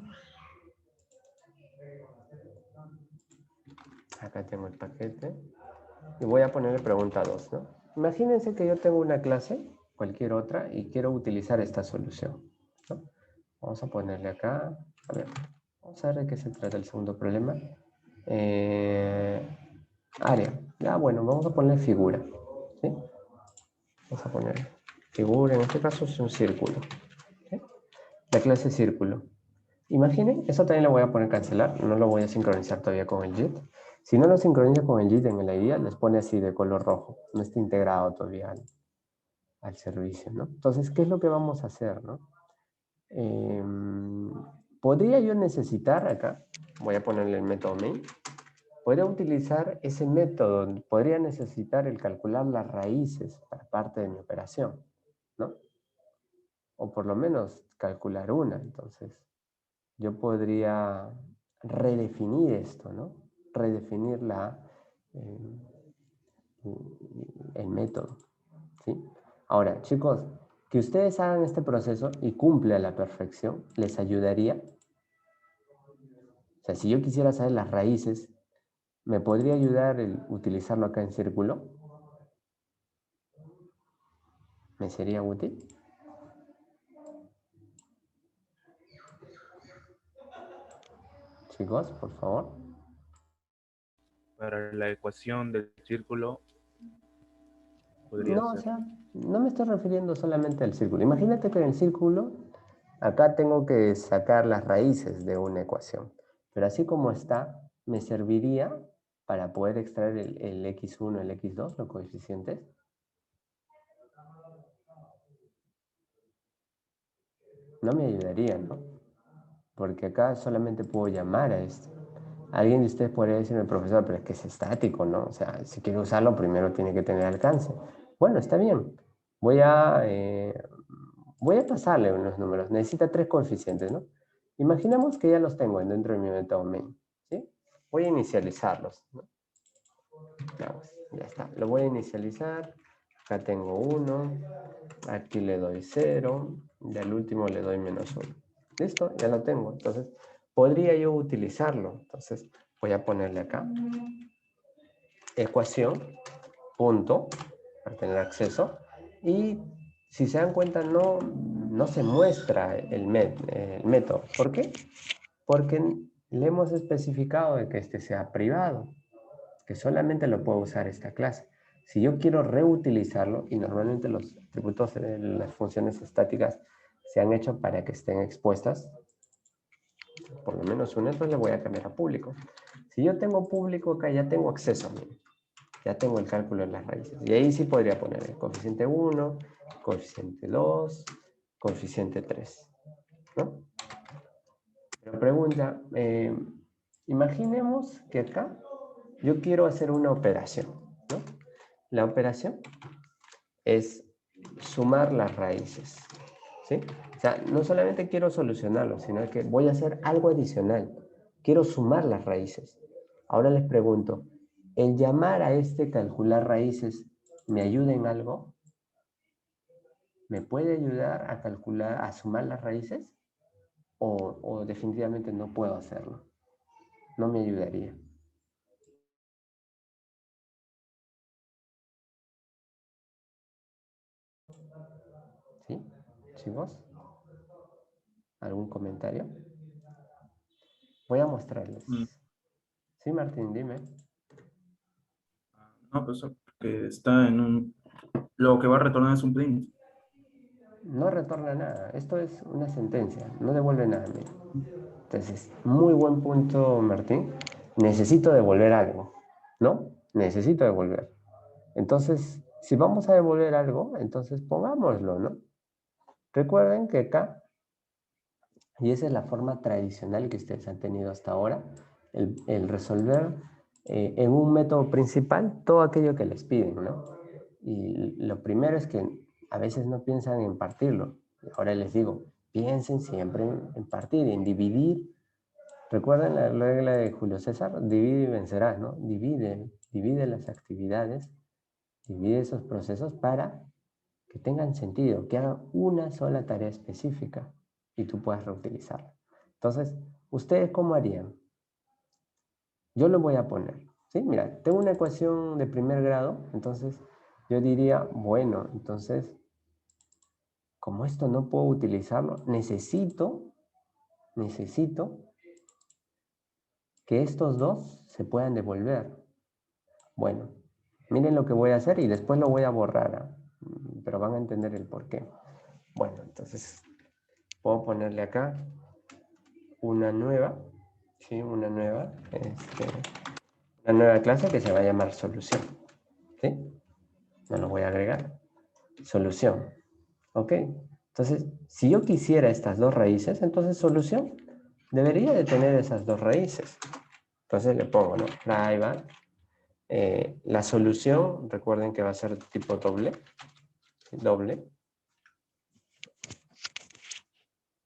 Acá tengo el paquete. Y voy a ponerle pregunta 2, ¿no? Imagínense que yo tengo una clase, cualquier otra, y quiero utilizar esta solución, ¿no? Vamos a ponerle acá. A ver, vamos a ver de qué se trata el segundo problema. Área. Ya, bueno, vamos a ponerle figura. ¿Sí? Vamos a poner figura, en este caso es un círculo. ¿Sí? La clase es círculo. Imaginen, eso también lo voy a poner cancelar, no lo voy a sincronizar todavía con el JIT. Si no lo sincroniza con el JIT en el IDEA, les pone así de color rojo, no está integrado todavía al servicio, ¿no? Entonces, ¿qué es lo que vamos a hacer, no? Podría yo necesitar acá, voy a ponerle el método main, podría utilizar ese método, podría necesitar el calcular las raíces para parte de mi operación, ¿no? O por lo menos calcular una, entonces yo podría redefinir esto, ¿no? Redefinir el método, ¿sí? Ahora, chicos, que ustedes hagan este proceso y cumpla a la perfección, ¿les ayudaría? O sea, si yo quisiera saber las raíces, ¿me podría ayudar el utilizarlo acá en círculo? ¿Me sería útil? Chicos, por favor. Para la ecuación del círculo podría No, o ser. sea, no me estoy refiriendo solamente al círculo. Imagínate que en el círculo, acá tengo que sacar las raíces de una ecuación. Pero así como está, me serviría para poder extraer el x1, el x2, los coeficientes. No me ayudaría, ¿no? Porque acá solamente puedo llamar a esto. Alguien de ustedes podría decirme, profesor, pero es que es estático, ¿no? O sea, si quiero usarlo, primero tiene que tener alcance. Bueno, está bien. Voy a pasarle unos números. Necesita 3 coeficientes, ¿no? Imaginemos que ya los tengo dentro de mi método main, ¿sí? Voy a inicializarlos, ¿no? Ya está. Lo voy a inicializar. Acá tengo 1. Aquí le doy 0. Y al último le doy -1. ¿Listo? Ya lo tengo. Entonces, podría yo utilizarlo. Entonces, voy a ponerle acá ecuación, punto, para tener acceso. Y si se dan cuenta, no se muestra el método. ¿Por qué? Porque le hemos especificado de que este sea privado, que solamente lo puedo usar esta clase. Si yo quiero reutilizarlo, y normalmente los atributos de las funciones estáticas se han hecho para que estén expuestas, por lo menos una, entonces le voy a cambiar a público. Si yo tengo público acá, ya tengo acceso, miren. Ya tengo el cálculo de las raíces. Y ahí sí podría poner el coeficiente 1, coeficiente 2, coeficiente 3, ¿no? Pero pregunta, imaginemos que acá yo quiero hacer una operación, ¿no? La operación es sumar las raíces, ¿sí? O sea, no solamente quiero solucionarlo, sino que voy a hacer algo adicional. Quiero sumar las raíces. Ahora les pregunto, ¿el llamar a este calcular raíces me ayuda en algo? ¿Me puede ayudar a calcular, a sumar las raíces? ¿O definitivamente no puedo hacerlo? No me ayudaría. ¿Sí? ¿Chicos? ¿Algún comentario? Voy a mostrarles. Sí, Martín, dime. No, profesor, porque está en un... Lo que va a retornar es un print. No retorna nada. Esto es una sentencia. No devuelve nada. Mira. Entonces, muy buen punto, Martín. Necesito devolver algo, ¿no? Necesito devolver. Entonces, si vamos a devolver algo, entonces pongámoslo, ¿no? Recuerden que acá, y esa es la forma tradicional que ustedes han tenido hasta ahora, el resolver en un método principal todo aquello que les piden, ¿no? Y lo primero es que a veces no piensan en partirlo. Ahora les digo, piensen siempre en partir, en dividir. Recuerden la regla de Julio César, divide y vencerás, ¿no? Divide las actividades, divide esos procesos para que tengan sentido, que hagan una sola tarea específica y tú puedas reutilizarla. Entonces, ¿ustedes cómo harían? Yo lo voy a poner, ¿sí? Mira, tengo una ecuación de primer grado, entonces yo diría, bueno, entonces, como esto no puedo utilizarlo, necesito que estos dos se puedan devolver. Bueno, miren lo que voy a hacer y después lo voy a borrar, pero van a entender el por qué. Bueno, entonces puedo ponerle acá una nueva, ¿sí? Una nueva clase que se va a llamar solución, ¿sí? No lo voy a agregar. Solución, ¿ok? Entonces, si yo quisiera estas dos raíces, entonces solución debería de tener esas dos raíces. Entonces le pongo, ¿no? Private. La solución, recuerden que va a ser tipo doble.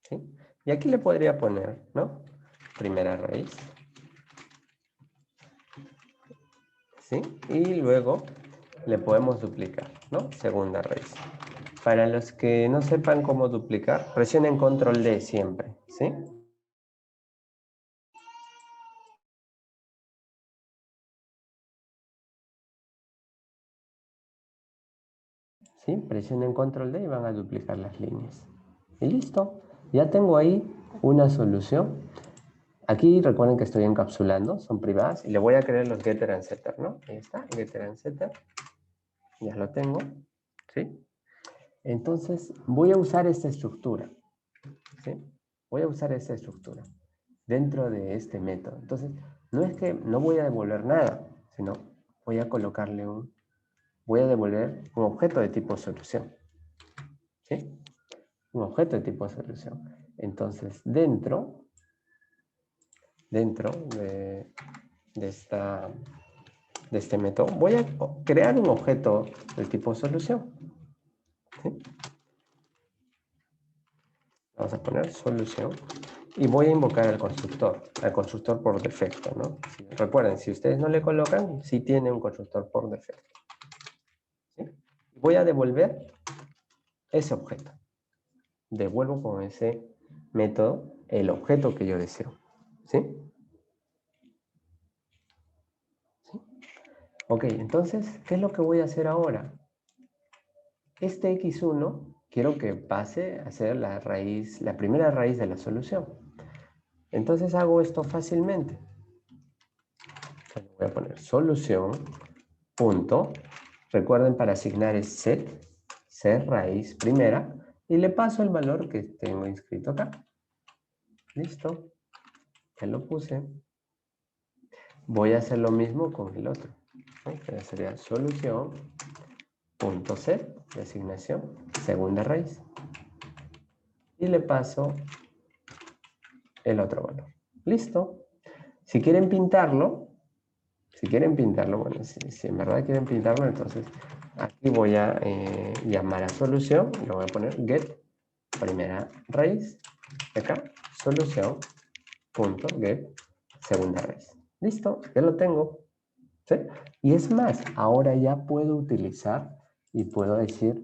¿Sí? Y aquí le podría poner, ¿no? Primera raíz. ¿Sí? Y luego le podemos duplicar, ¿no? Segunda raíz. Para los que no sepan cómo duplicar, presionen control D siempre, ¿sí? ¿Sí? Presionen control D y van a duplicar las líneas. Y listo. Ya tengo ahí una solución. Aquí recuerden que estoy encapsulando, son privadas, y le voy a crear los getter and setter, ¿no? Ahí está, getter and setter. Ya lo tengo, ¿sí? Entonces, voy a usar esta estructura, ¿sí? Voy a usar esta estructura dentro de este método. Entonces, no es que no voy a devolver nada, sino voy a colocarle voy a devolver un objeto de tipo solución, ¿sí? Un objeto de tipo solución. Entonces, dentro de este método, voy a crear un objeto de tipo solución, ¿sí? Vamos a poner solución y voy a invocar al constructor por defecto, ¿no? Recuerden, si ustedes no le colocan, sí tiene un constructor por defecto, ¿sí? Voy a devolver ese objeto. Devuelvo con ese método el objeto que yo deseo, ¿sí? ¿Sí? Ok, entonces, ¿qué es lo que voy a hacer ahora? Este x1 quiero que pase a ser la primera raíz de la solución. Entonces hago esto fácilmente. Voy a poner solución, punto. Recuerden, para asignar es set raíz primera, y le paso el valor que tengo inscrito acá. Listo. Ya lo puse. Voy a hacer lo mismo con el otro, ¿no? Que sería solución, punto set, de asignación, segunda raíz. Y le paso el otro valor. Listo. Si quieren pintarlo, bueno, si en verdad quieren pintarlo, entonces aquí voy a llamar a solución, y le voy a poner get primera raíz, acá, solución, punto, get segunda raíz. Listo, ya lo tengo. ¿Sí? Y es más, ahora ya puedo utilizar y puedo decir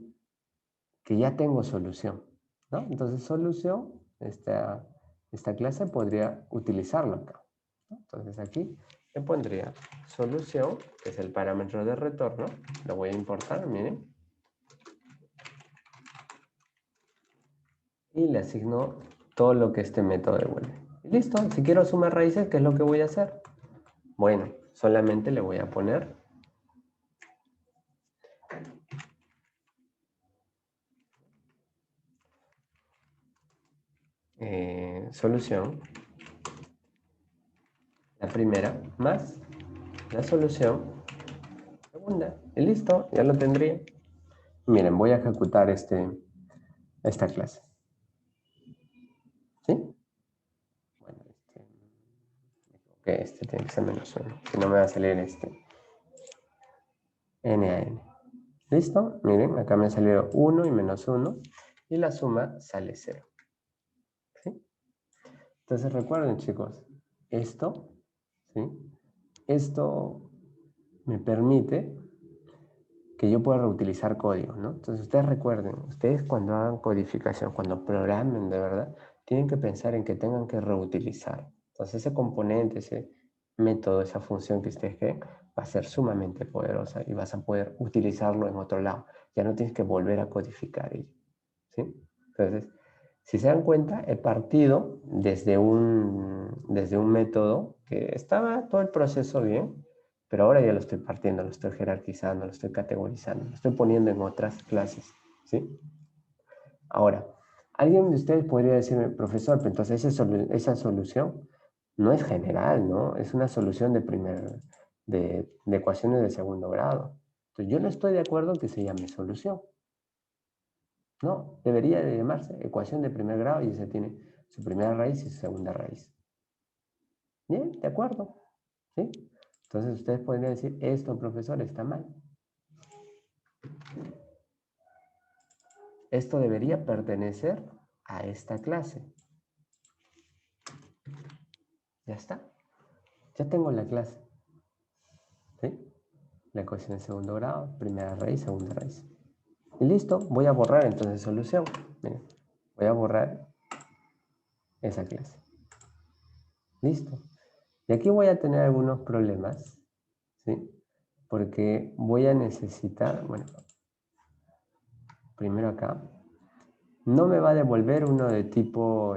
que ya tengo solución, ¿no? Entonces, solución, esta clase podría utilizarlo acá, ¿no? Entonces, aquí le pondría solución, que es el parámetro de retorno. Lo voy a importar, miren. Y le asigno todo lo que este método devuelve. Y listo, si quiero sumar raíces, ¿qué es lo que voy a hacer? Bueno, solamente le voy a poner solución, la primera, más la solución segunda. Y listo, ya lo tendría. Miren, voy a ejecutar esta clase. ¿Sí? Bueno, este tiene que ser -1, si no me va a salir n a n. ¿Listo? Miren, acá me ha salido 1 y -1 y la suma sale 0. ¿Sí? Entonces recuerden, chicos, esto, ¿sí? Esto me permite que yo pueda reutilizar código, ¿no? Entonces ustedes recuerden, ustedes cuando hagan codificación, cuando programen de verdad, tienen que pensar en que tengan que reutilizar. Entonces ese componente, ese método, esa función que ustedes creen, va a ser sumamente poderosa y vas a poder utilizarlo en otro lado. Ya no tienes que volver a codificar ello, ¿sí? Entonces, si se dan cuenta, he partido desde un método que estaba todo el proceso bien, pero ahora ya lo estoy partiendo, lo estoy jerarquizando, lo estoy categorizando, lo estoy poniendo en otras clases, ¿sí? Ahora, alguien de ustedes podría decirme, profesor, pero entonces esa solución no es general, ¿no? Es una solución de ecuaciones de segundo grado. Entonces, yo no estoy de acuerdo que se llame solución. No, debería de llamarse ecuación de primer grado y esa tiene su primera raíz y su segunda raíz. Bien, de acuerdo, ¿sí? Entonces ustedes podrían decir, esto, profesor, está mal. Esto debería pertenecer a esta clase. Ya está. Ya tengo la clase. ¿Sí? La ecuación de segundo grado, primera raíz, segunda raíz. Y listo, voy a borrar entonces solución. Miren, voy a borrar esa clase. Listo. Y aquí voy a tener algunos problemas, ¿sí? Porque voy a necesitar, bueno, primero acá, no me va a devolver uno de tipo,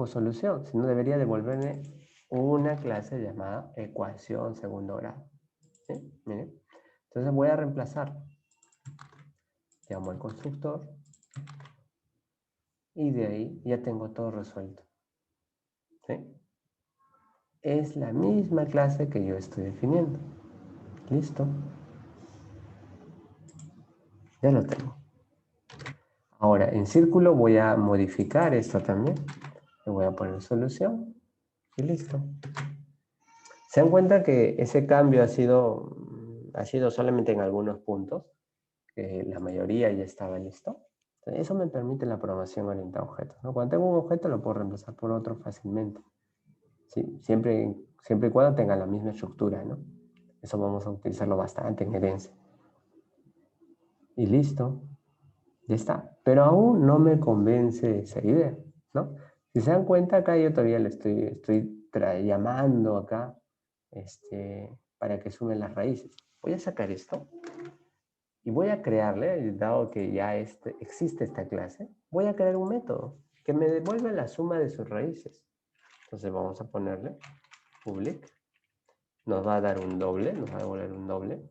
solución, sino debería devolverme una clase llamada ecuación segundo grado. ¿Sí? Miren. Entonces voy a reemplazar. Llamo al constructor y de ahí ya tengo todo resuelto. ¿Sí? Es la misma clase que yo estoy definiendo. Listo. Ya lo tengo. Ahora, en círculo voy a modificar esto también. Le voy a poner solución y listo. Se dan cuenta que ese cambio ha sido solamente en algunos puntos. La mayoría ya estaba listo. Entonces, eso me permite la programación orientada a objetos, ¿no? Cuando tengo un objeto lo puedo reemplazar por otro fácilmente. ¿Sí? Siempre y cuando tenga la misma estructura, ¿no? Eso vamos a utilizarlo bastante en herencia. Y listo. Ya está. Pero aún no me convence esa idea, ¿no? Si se dan cuenta, acá yo todavía le estoy llamando acá para que sumen las raíces. Voy a sacar esto y voy a crearle, dado que ya existe esta clase, voy a crear un método que me devuelva la suma de sus raíces. Entonces vamos a ponerle public. Nos va a dar un doble, nos va a devolver un doble.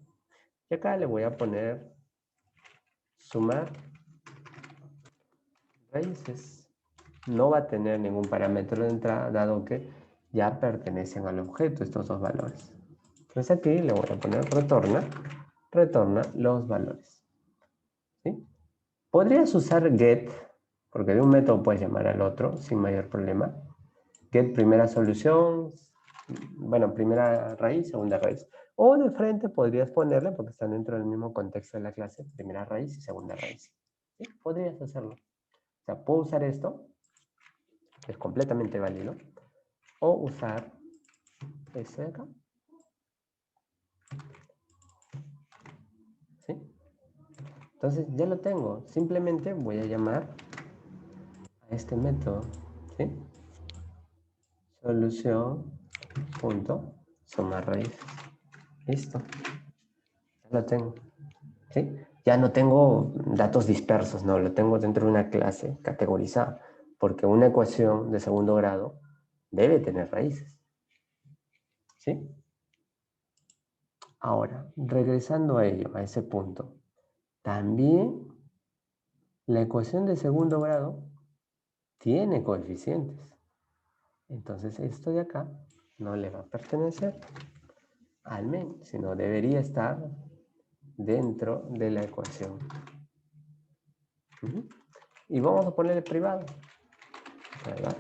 Y acá le voy a poner sumar raíces. No va a tener ningún parámetro de entrada, dado que ya pertenecen al objeto estos dos valores. Entonces aquí le voy a poner retorna los valores. ¿Sí? Podrías usar get, porque de un método puedes llamar al otro sin mayor problema. Get primera solución, bueno, primera raíz, segunda raíz. O de frente podrías ponerle, porque están dentro del mismo contexto de la clase, primera raíz y segunda raíz. ¿Sí? Podrías hacerlo. O sea, puedo usar esto Es completamente válido. O usar este de acá. ¿Sí? Entonces ya lo tengo. Simplemente voy a llamar a este método. ¿Sí? Solución punto sumar raíces. Listo. Ya lo tengo. ¿Sí? Ya no tengo datos dispersos, no, lo tengo dentro de una clase categorizada, porque una ecuación de segundo grado debe tener raíces. ¿Sí? Ahora, regresando a ello, a ese punto, también la ecuación de segundo grado tiene coeficientes. Entonces esto de acá no le va a pertenecer al men, sino debería estar dentro de la ecuación. Y vamos a ponerle privado. ¿Verdad?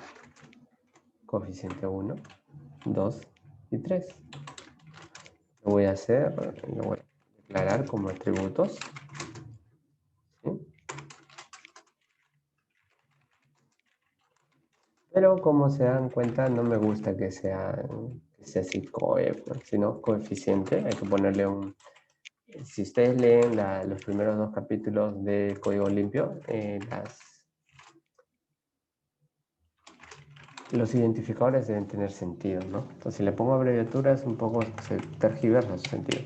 Coeficiente 1, 2 y 3. Lo voy a hacer, lo voy a declarar como atributos. ¿Sí? Pero como se dan cuenta, no me gusta que sea así sino coeficiente. Hay que ponerle un... Si ustedes leen los primeros 2 capítulos de Código Limpio, los identificadores deben tener sentido, ¿no? Entonces, si le pongo abreviaturas, un poco se tergiversa su sentido.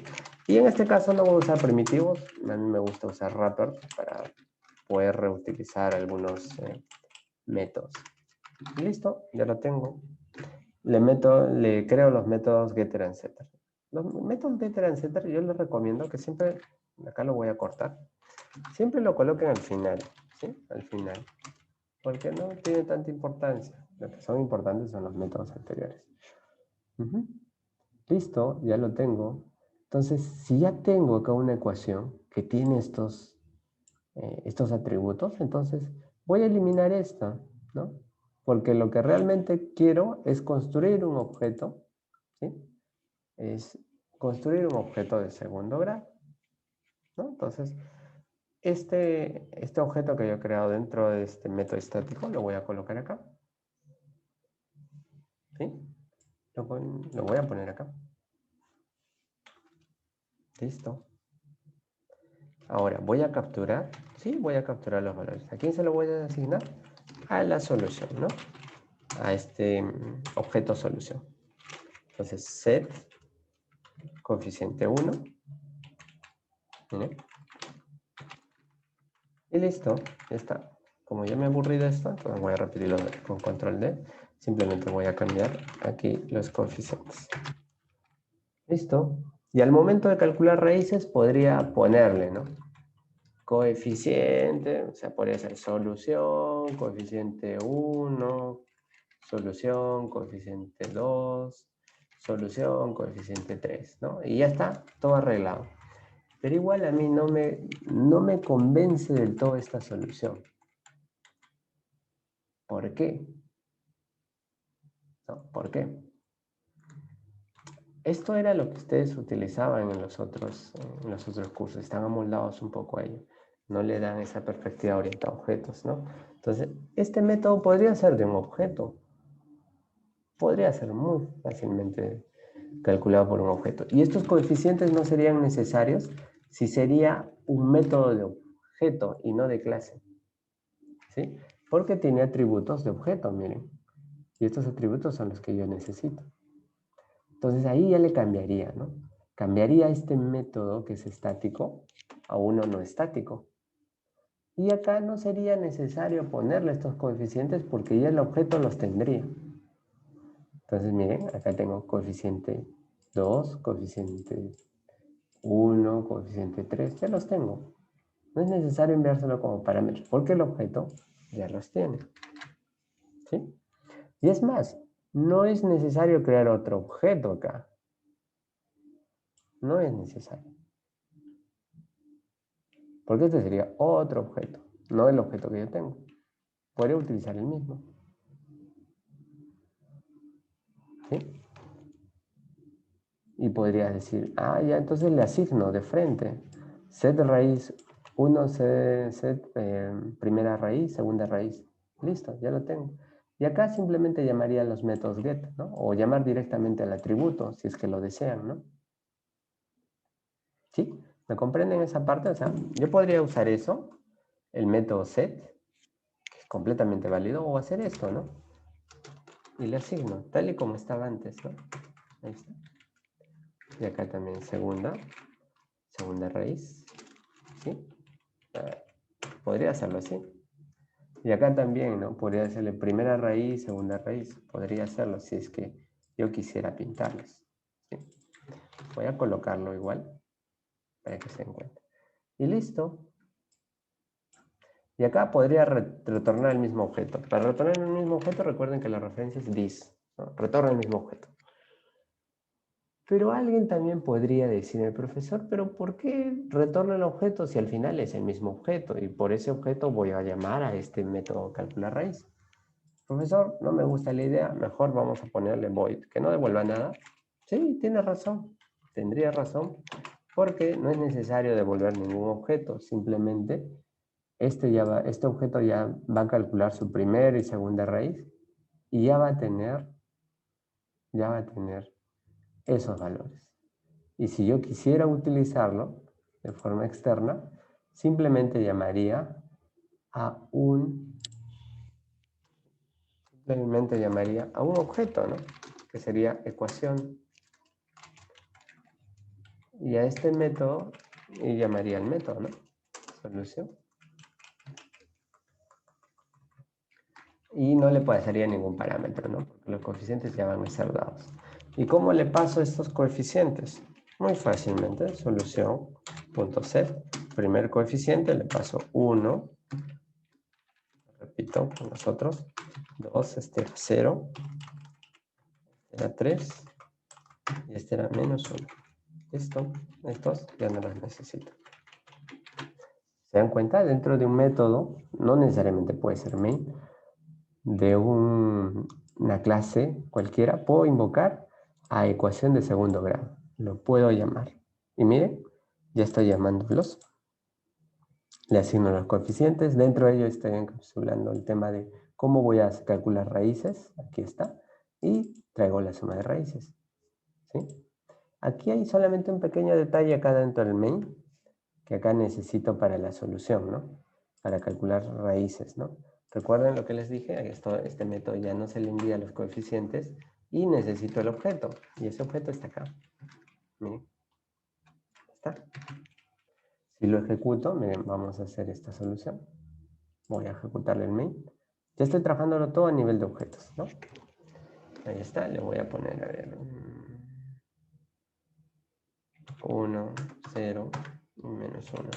Y en este caso no voy a usar primitivos. A mí me gusta usar wrappers para poder reutilizar algunos métodos. Listo, ya lo tengo. Le creo los métodos getter and setter. Los métodos getter and setter yo les recomiendo que siempre, acá lo voy a cortar, siempre lo coloquen al final, ¿sí? Al final. Porque no tiene tanta importancia. Lo que son importantes son los métodos anteriores. Listo, ya lo tengo. Entonces, si ya tengo acá una ecuación que tiene estos atributos, entonces voy a eliminar esta, ¿no? Porque lo que realmente quiero es construir un objeto, ¿sí? Es construir un objeto de segundo grado, ¿no? Entonces, este objeto que yo he creado dentro de este método estático lo voy a colocar acá. ¿Sí? Lo voy a poner acá. Listo. Ahora, voy a capturar, ¿sí? Voy a capturar los valores. ¿A quién se lo voy a asignar? A la solución, ¿no? A este objeto solución. Entonces, set coeficiente 1. ¿Miren? Y listo, ya está. Como ya me aburrí de esto, entonces voy a repetirlo con control D. Simplemente voy a cambiar aquí los coeficientes. Listo. Y al momento de calcular raíces podría ponerle, ¿no? Coeficiente, o sea, podría ser solución, coeficiente 1, solución, coeficiente 2, solución, coeficiente 3, ¿no? Y ya está, todo arreglado. Pero igual a mí no me convence del todo esta solución. ¿Por qué? ¿No? ¿Por qué? Esto era lo que ustedes utilizaban en los otros cursos. Están amoldados un poco a ello. No le dan esa perspectiva orientada a objetos, ¿no? Entonces, este método podría ser de un objeto. Podría ser muy fácilmente calculado por un objeto. Y estos coeficientes no serían necesarios si sería un método de objeto y no de clase. ¿Sí? Porque tiene atributos de objeto, miren. Y estos atributos son los que yo necesito. Entonces ahí ya le cambiaría, ¿no? Cambiaría este método que es estático a uno no estático. Y acá no sería necesario ponerle estos coeficientes porque ya el objeto los tendría. Entonces miren, acá tengo coeficiente 2, coeficiente 1, coeficiente 3, ya los tengo. No es necesario enviárselo como parámetros porque el objeto ya los tiene. ¿Sí? Y es más, no es necesario crear otro objeto acá. No es necesario. Porque este sería otro objeto, no el objeto que yo tengo. Podría utilizar el mismo. ¿Sí? Y podría decir, ah, ya, entonces le asigno de frente. Set raíz 1, set primera raíz, segunda raíz. Listo, ya lo tengo. Y acá simplemente llamaría los métodos get, ¿no? O llamar directamente al atributo, si es que lo desean, ¿no? ¿Sí? ¿Me comprenden esa parte? O sea, yo podría usar eso, el método set, que es completamente válido, o hacer esto, ¿no? Y le asigno, tal y como estaba antes, ¿no? Ahí está. Y acá también segunda raíz, ¿sí? Podría hacerlo así. Y acá también, ¿no? Podría hacerle primera raíz, segunda raíz. Podría hacerlo si es que yo quisiera pintarlos. ¿Sí? Voy a colocarlo igual para que se den cuenta. Y listo. Y acá podría retornar el mismo objeto. Para retornar el mismo objeto, recuerden que la referencia es this, ¿no? Retorna el mismo objeto. Pero alguien también podría decirme, profesor, pero ¿por qué retorna el objeto si al final es el mismo objeto? Y por ese objeto voy a llamar a este método calcular raíz. Profesor, no me gusta la idea, mejor vamos a ponerle void, que no devuelva nada. Sí, tiene razón, tendría razón, porque no es necesario devolver ningún objeto, simplemente este objeto ya va a calcular su primera y segunda raíz y ya va a tener esos valores. Y si yo quisiera utilizarlo de forma externa, simplemente llamaría a un objeto, ¿no? Que sería ecuación. Y a este método, y llamaría el método, ¿no? Solución. Y no le pasaría ningún parámetro, ¿no? Porque los coeficientes ya van a ser dados. ¿Y cómo le paso estos coeficientes? Muy fácilmente, solución.set, primer coeficiente le paso 1, repito con nosotros, 2, este era 0, este era 3, y este era menos 1. Listo, estos ya no los necesito. ¿Se dan cuenta? Dentro de un método, no necesariamente puede ser main, de una clase cualquiera, puedo invocar a ecuación de segundo grado. Lo puedo llamar. Y miren, ya estoy llamándolos. Le asigno los coeficientes. Dentro de ello estoy encapsulando el tema de cómo voy a calcular raíces. Aquí está. Y traigo la suma de raíces. ¿Sí? Aquí hay solamente un pequeño detalle acá dentro del main, que acá necesito para la solución, ¿no? Para calcular raíces, ¿no? Recuerden lo que les dije, este método ya no se le envía los coeficientes y necesito el objeto. Y ese objeto está acá. Miren. ¿Está? Si lo ejecuto, miren, vamos a hacer esta solución. Voy a ejecutarle el main. Ya estoy trabajándolo todo a nivel de objetos, ¿no? Ahí está, le voy a poner, a ver, 1, 0 y menos 1, ¿no?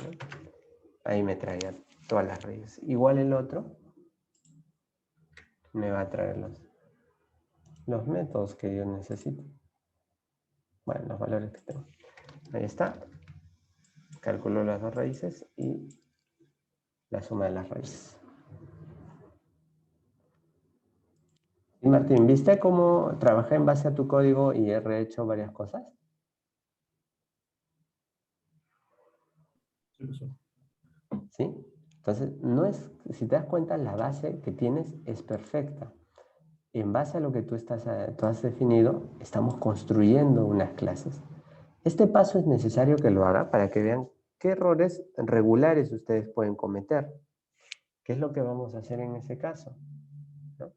Ahí me traía todas las raíces. Igual el otro me va a traer los métodos que yo necesito. Bueno, los valores que tengo. Ahí está. Calculo las dos raíces y la suma de las raíces. Y Martín, ¿viste cómo trabajé en base a tu código y he rehecho varias cosas? Sí, profesor. ¿Sí? Entonces, no es, si te das cuenta, la base que tienes es perfecta. En base a lo que tú has definido, estamos construyendo unas clases. Este paso es necesario que lo haga para que vean qué errores regulares ustedes pueden cometer. ¿Qué es lo que vamos a hacer en ese caso? ¿No?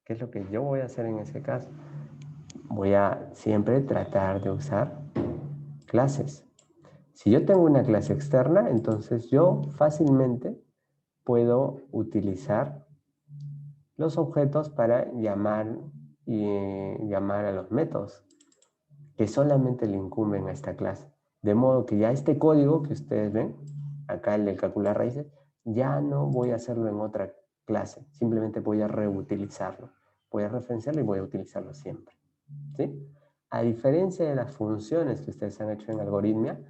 ¿Qué es lo que yo voy a hacer en ese caso? Voy a siempre tratar de usar clases. Si yo tengo una clase externa, entonces yo fácilmente puedo utilizar los objetos para llamar a los métodos que solamente le incumben a esta clase. De modo que ya este código que ustedes ven, acá el de calcular raíces, ya no voy a hacerlo en otra clase. Simplemente voy a reutilizarlo. Voy a referenciarlo y voy a utilizarlo siempre. ¿Sí? A diferencia de las funciones que ustedes han hecho en Algoritmia,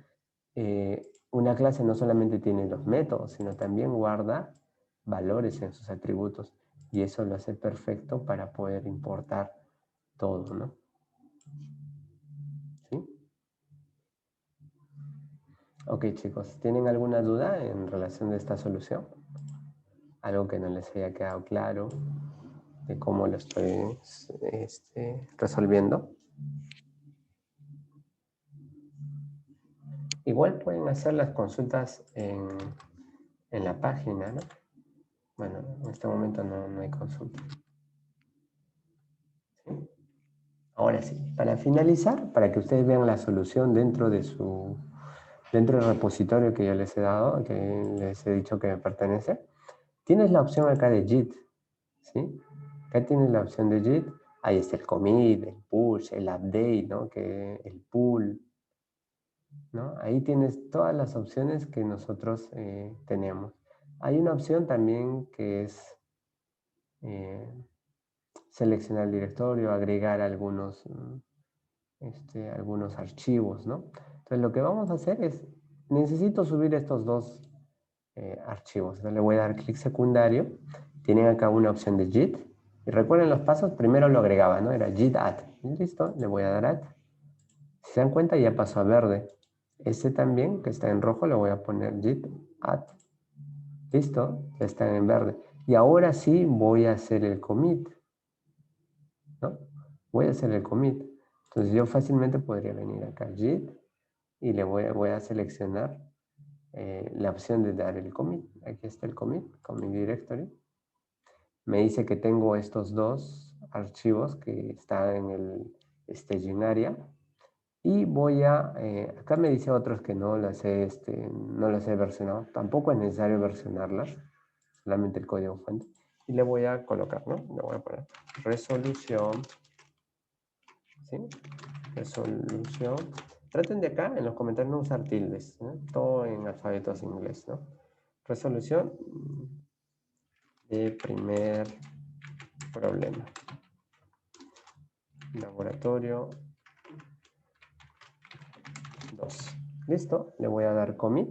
una clase no solamente tiene los métodos, sino también guarda valores en sus atributos. Y eso lo hace perfecto para poder importar todo, ¿no? ¿Sí? Ok, chicos, ¿tienen alguna duda en relación de esta solución? ¿Algo que no les haya quedado claro? de cómo lo estoy resolviendo. Igual pueden hacer las consultas en la página, ¿no? Bueno, en este momento no hay consulta. ¿Sí? Ahora sí, para finalizar, para que ustedes vean la solución dentro del repositorio que yo les he dado, que les he dicho que me pertenece, tienes la opción acá de JIT, ¿sí? Acá tienes la opción de JIT, ahí está el commit, el push, el update, ¿no? El pull, ¿no? Ahí tienes todas las opciones que nosotros tenemos. Hay una opción también que es seleccionar el directorio, agregar algunos archivos, ¿no? Entonces lo que vamos a hacer es, necesito subir estos dos archivos. Entonces le voy a dar clic secundario. Tienen acá una opción de JIT. Y recuerden los pasos, primero lo agregaba, ¿no? Era JIT add. Listo, le voy a dar add. Si se dan cuenta ya pasó a verde. Este también, que está en rojo, le voy a poner JIT add. Listo, ya está en verde. Y ahora sí voy a hacer el commit, ¿no? Voy a hacer el commit. Entonces yo fácilmente podría venir acá, JIT, y le voy a seleccionar la opción de dar el commit. Aquí está el commit directory. Me dice que tengo estos dos archivos que están en el staging area. Y voy a, acá me dice otros que no las he versionado. Tampoco es necesario versionarlas, solamente el código fuente. Y le voy a colocar, ¿no? Le voy a poner resolución. ¿Sí? Resolución. Traten de acá, en los comentarios, no usar tildes, ¿no? Todo en alfabetos inglés, ¿no? Resolución de primer problema. Laboratorio 2. Listo, le voy a dar commit.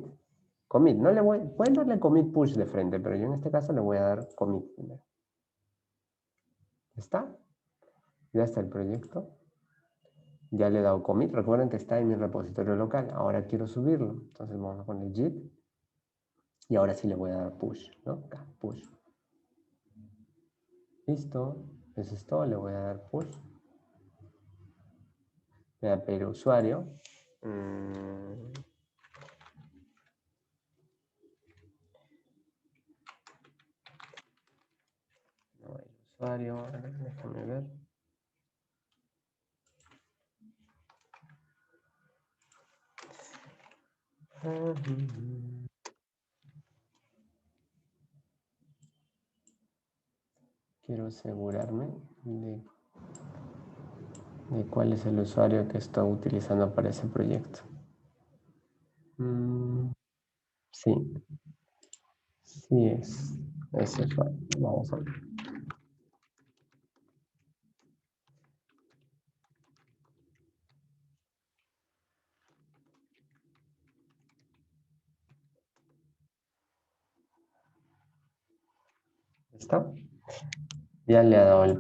Commit, no le voy, pueden darle commit push de frente, pero yo en este caso le voy a dar commit primero. ¿Está? Ya está el proyecto. Ya le he dado commit. Recuerden que está en mi repositorio local. Ahora quiero subirlo. Entonces vamos a poner JIT. Y ahora sí le voy a dar push, ¿no? Acá, push. Listo. Eso es todo. Le voy a dar push. Le voy a pedir usuario. No hay usuario. A ver, déjame ver. Quiero asegurarme de cuál es el usuario que estoy utilizando para ese proyecto. Sí. Sí es ese usuario. Vamos a ver. ¿Está? Ya le ha dado el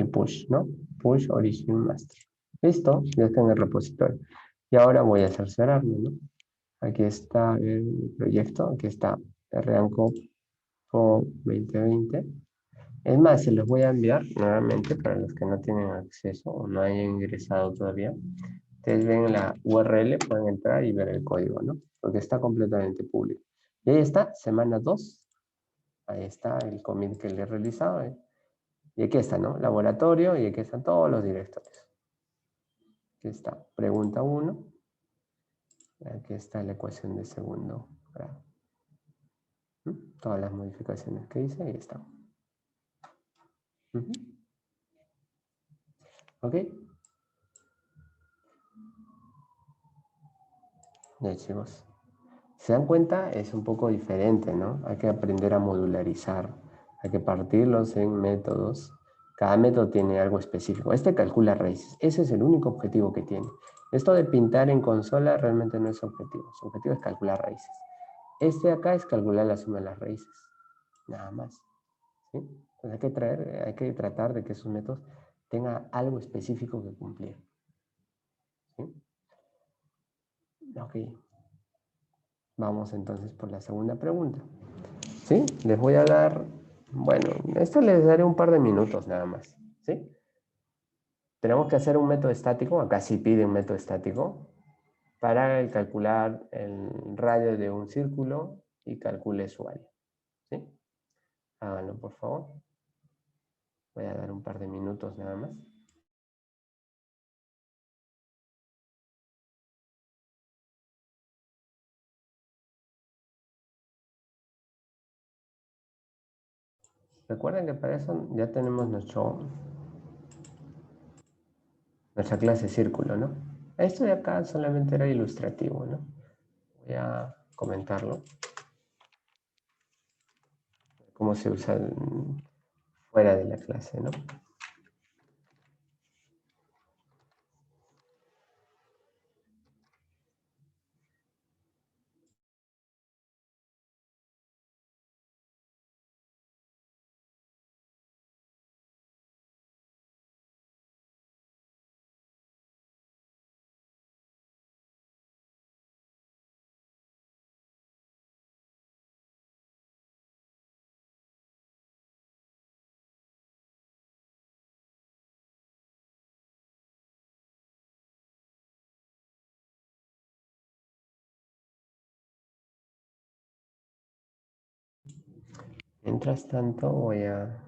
push, ¿no? Push origin master. Listo, ya está en el repositorio. Y ahora voy a cerciorarme, ¿no? Aquí está el proyecto, aquí está RANCO 2020. Es más, se los voy a enviar nuevamente para los que no tienen acceso o no hayan ingresado todavía. Ustedes ven la URL, pueden entrar y ver el código, ¿no? Porque está completamente público. Y ahí está, semana 2. Ahí está el commit que le he realizado. Y aquí está, ¿no? Laboratorio, y aquí están todos los directorios. Aquí está, pregunta 1. Aquí está la ecuación de segundo grado. Todas las modificaciones que hice, ahí está. ¿Ok? Ya, chicos. ¿Se dan cuenta? Es un poco diferente, ¿no? Hay que aprender a modularizar. Hay que partirlos en métodos. Cada método tiene algo específico. Este calcula raíces. Ese es el único objetivo que tiene. Esto de pintar en consola realmente no es objetivo. Su objetivo es calcular raíces. Este de acá es calcular la suma de las raíces. Nada más. ¿Sí? Entonces hay que tratar de que esos métodos tengan algo específico que cumplir. ¿Sí? Ok. Vamos entonces por la segunda pregunta. ¿Sí? Les voy a dar Bueno, esto les daré un par de minutos nada más, ¿sí? Tenemos que hacer un método estático, acá sí pide un método estático, para calcular el radio de un círculo y calcule su área, ¿sí? Háganlo, por favor. Voy a dar un par de minutos nada más. Recuerden que para eso ya tenemos nuestra clase círculo, ¿no? Esto de acá solamente era ilustrativo, ¿no? Voy a comentarlo. Cómo se usa fuera de la clase, ¿no? Mientras tanto, voy a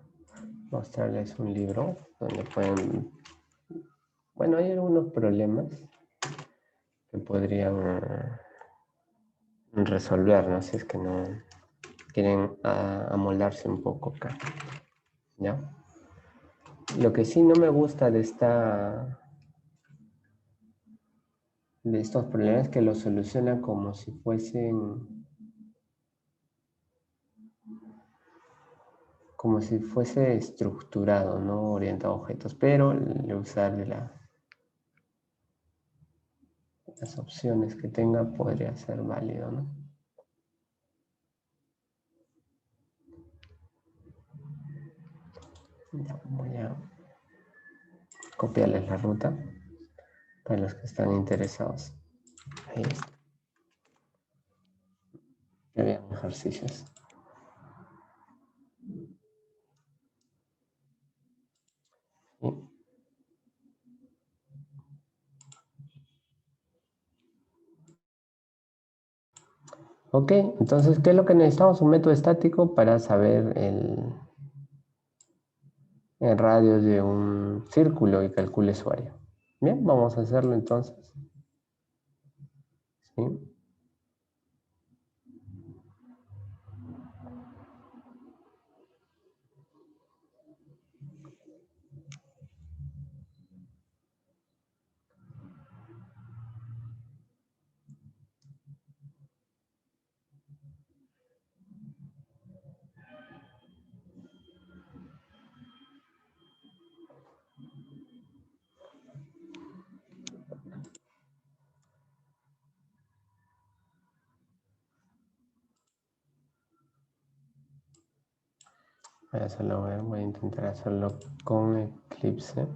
mostrarles un libro donde pueden... Bueno, hay algunos problemas que podrían resolver, ¿no? Si es que no quieren amoldarse un poco acá, ¿ya? Lo que sí no me gusta de estos problemas es que los soluciona como si fuese estructurado, ¿no? Orientado a objetos, pero el usar de las opciones que tenga podría ser válido, ¿no? Ya, voy a copiarles la ruta para los que están interesados. Ahí está. Que vean ejercicios. ¿Sí? Ok, entonces, ¿qué es lo que necesitamos? Un método estático para saber el radio de un círculo y calcule su área. Bien, vamos a hacerlo entonces. ¿Sí? Voy a intentar hacerlo con Eclipse.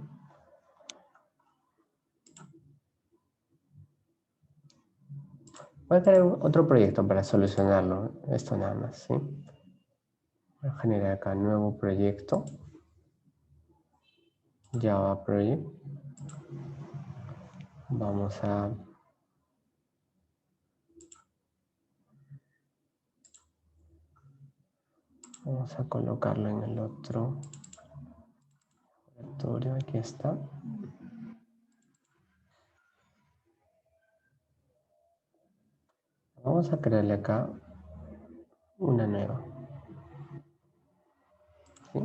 Voy a crear otro proyecto para solucionarlo. Esto nada más, ¿sí? Voy a generar acá nuevo proyecto. Java Project. Vamos a colocarlo en el otro directorio. Aquí está. Vamos a crearle acá una nueva. ¿Sí?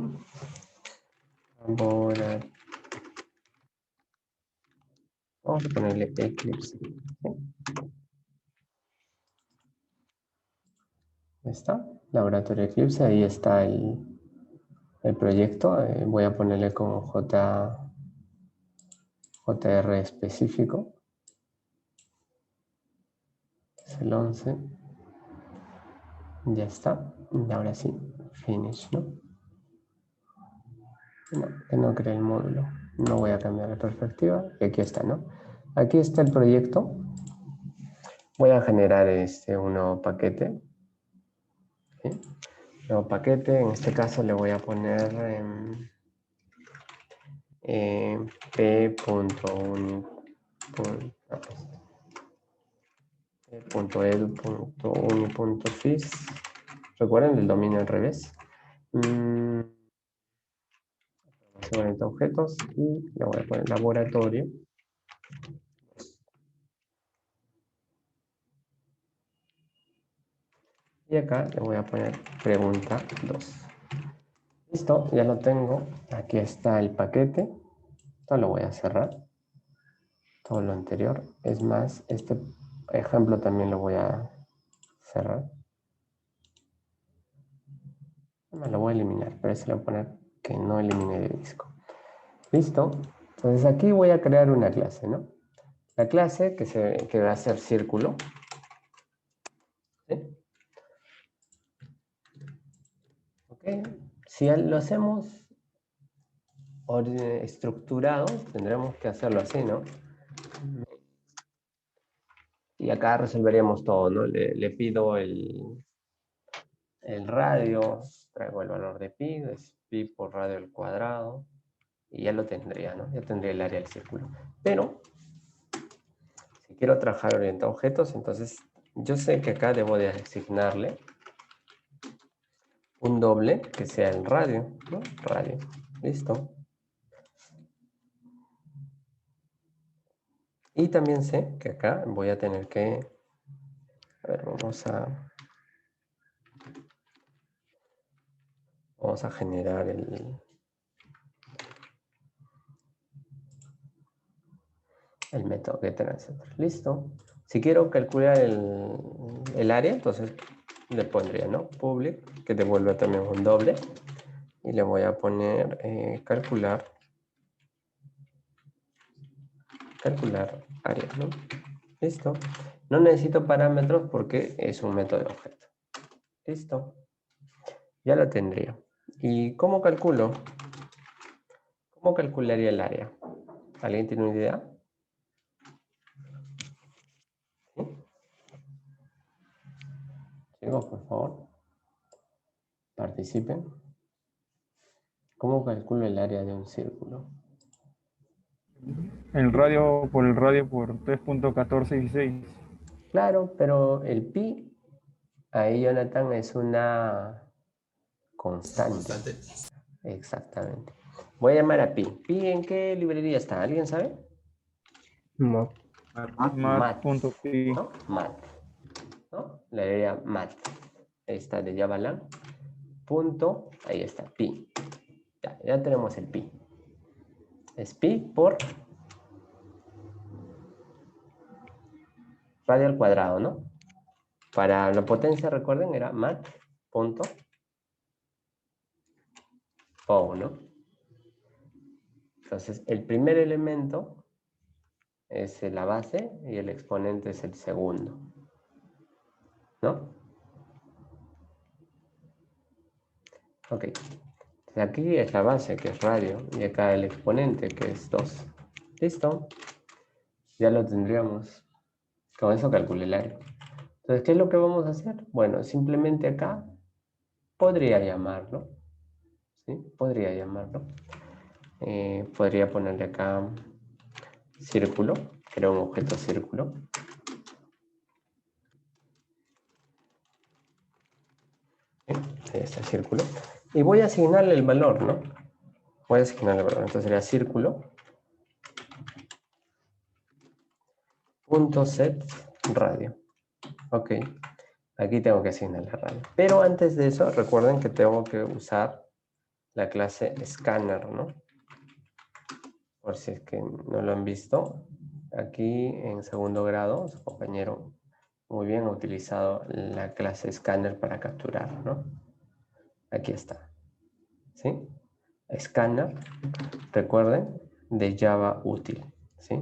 Vamos a ponerle Eclipse. ¿Sí? ¿Está? Laboratorio Eclipse, ahí está el proyecto. Voy a ponerle como JR específico. Es el 11. Ya está. Y ahora sí, finish, ¿no? No, que no cree el módulo. No voy a cambiar la perspectiva. Y aquí está, ¿no? Aquí está el proyecto. Voy a generar un nuevo paquete. ¿Sí? Nuevo paquete, en este caso le voy a poner p.edu.uni.fis. Recuerden el dominio al revés. Seguramente objetos y le voy a poner laboratorio. Y acá le voy a poner pregunta 2. Listo, ya lo tengo. Aquí está el paquete. Esto lo voy a cerrar. Todo lo anterior. Es más, este ejemplo también lo voy a cerrar. Me lo voy a eliminar, pero ese le voy a poner que no elimine de disco. Listo. Entonces aquí voy a crear una clase, ¿no? La clase que va a ser círculo. ¿Sí? Ok. Si lo hacemos estructurado, tendremos que hacerlo así, ¿no? Y acá resolveríamos todo, ¿no? Le pido el radio, traigo el valor de pi, es pi por radio al cuadrado, y ya lo tendría, ¿no? Ya tendría el área del círculo. Pero, si quiero trabajar orientado a objetos, entonces yo sé que acá debo de asignarle un doble que sea el radio, ¿no? Radio, listo. Y también sé que acá voy a tener que, a ver, vamos a generar el método getTransfer. Listo. Si quiero calcular el área, entonces le pondría, ¿no? Public, que devuelve también un doble. Y le voy a poner calcular área, ¿no? Listo. No necesito parámetros porque es un método de objeto. Listo. Ya lo tendría. ¿Y cómo calculo? ¿Cómo calcularía el área? ¿Alguien tiene una idea? ¿Sí? Chicos, por favor, participen. ¿Cómo calculo el área de un círculo? El radio por 3.1416. Claro, pero el pi, ahí Jonathan, es una constante. Exactamente. Voy a llamar a pi. ¿Pi en qué librería está? ¿Alguien sabe? No. Mat.pi. ¿No? Mat. ¿No? La librería mat. Esta de Javalang. Punto, ahí está, pi. Ya tenemos el pi. Es pi por radio al cuadrado, ¿no? Para la potencia, recuerden, era mat.pow, ¿no? Entonces, el primer elemento es la base y el exponente es el segundo, ¿no? Ok. Entonces, aquí es la base, que es radio, y acá el exponente, que es 2. ¿Listo? Ya lo tendríamos. Con eso calculé el área. Entonces, ¿qué es lo que vamos a hacer? Bueno, simplemente acá podría llamarlo. ¿Sí? Podría llamarlo. Podría ponerle acá círculo, crear un objeto círculo. ¿Sí? Ahí está el círculo. Y voy a asignarle el valor, ¿no? Voy a asignarle el valor. Entonces sería círculo. Punto set radio. Ok. Aquí tengo que asignarle radio. Pero antes de eso, recuerden que tengo que usar la clase scanner, ¿no? Por si es que no lo han visto. Aquí en segundo grado, su compañero muy bien ha utilizado la clase scanner para capturar, ¿no? Aquí está. ¿Sí? Scanner, recuerden, de Java útil, ¿sí?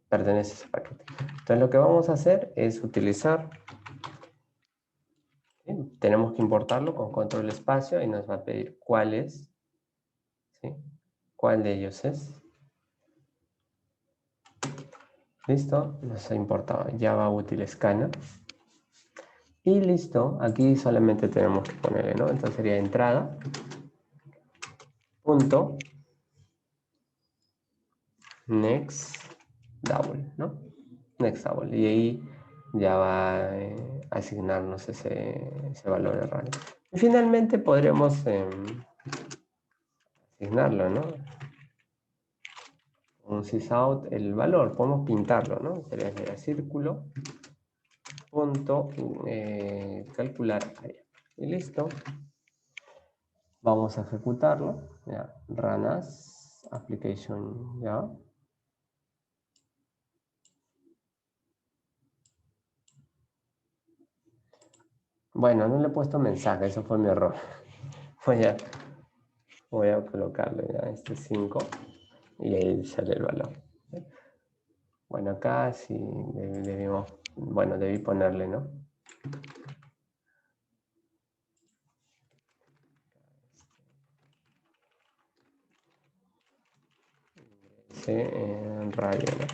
Pertenece a ese paquete. Entonces lo que vamos a hacer es utilizar, ¿sí? Tenemos que importarlo con control espacio y nos va a pedir cuál es, ¿sí? ¿Cuál de ellos es? Listo, nos ha importado Java útil scanner. Y listo, aquí solamente tenemos que ponerle, ¿no? Entonces sería entrada, punto, next double, ¿no? Next double. Y ahí ya va a asignarnos ese valor de radio. Y finalmente podremos asignarlo, ¿no? Un sysout, el valor, podemos pintarlo, ¿no? Sería círculo, punto, calcular área. Y listo. Vamos a ejecutarlo. Ya. Run as application, ya. Bueno, no le he puesto mensaje, eso fue mi error. Voy a colocarle ya este 5 y ahí sale el valor. Bueno, acá sí debimos, bueno, debí ponerle, ¿no? Sí, en radio, ¿no?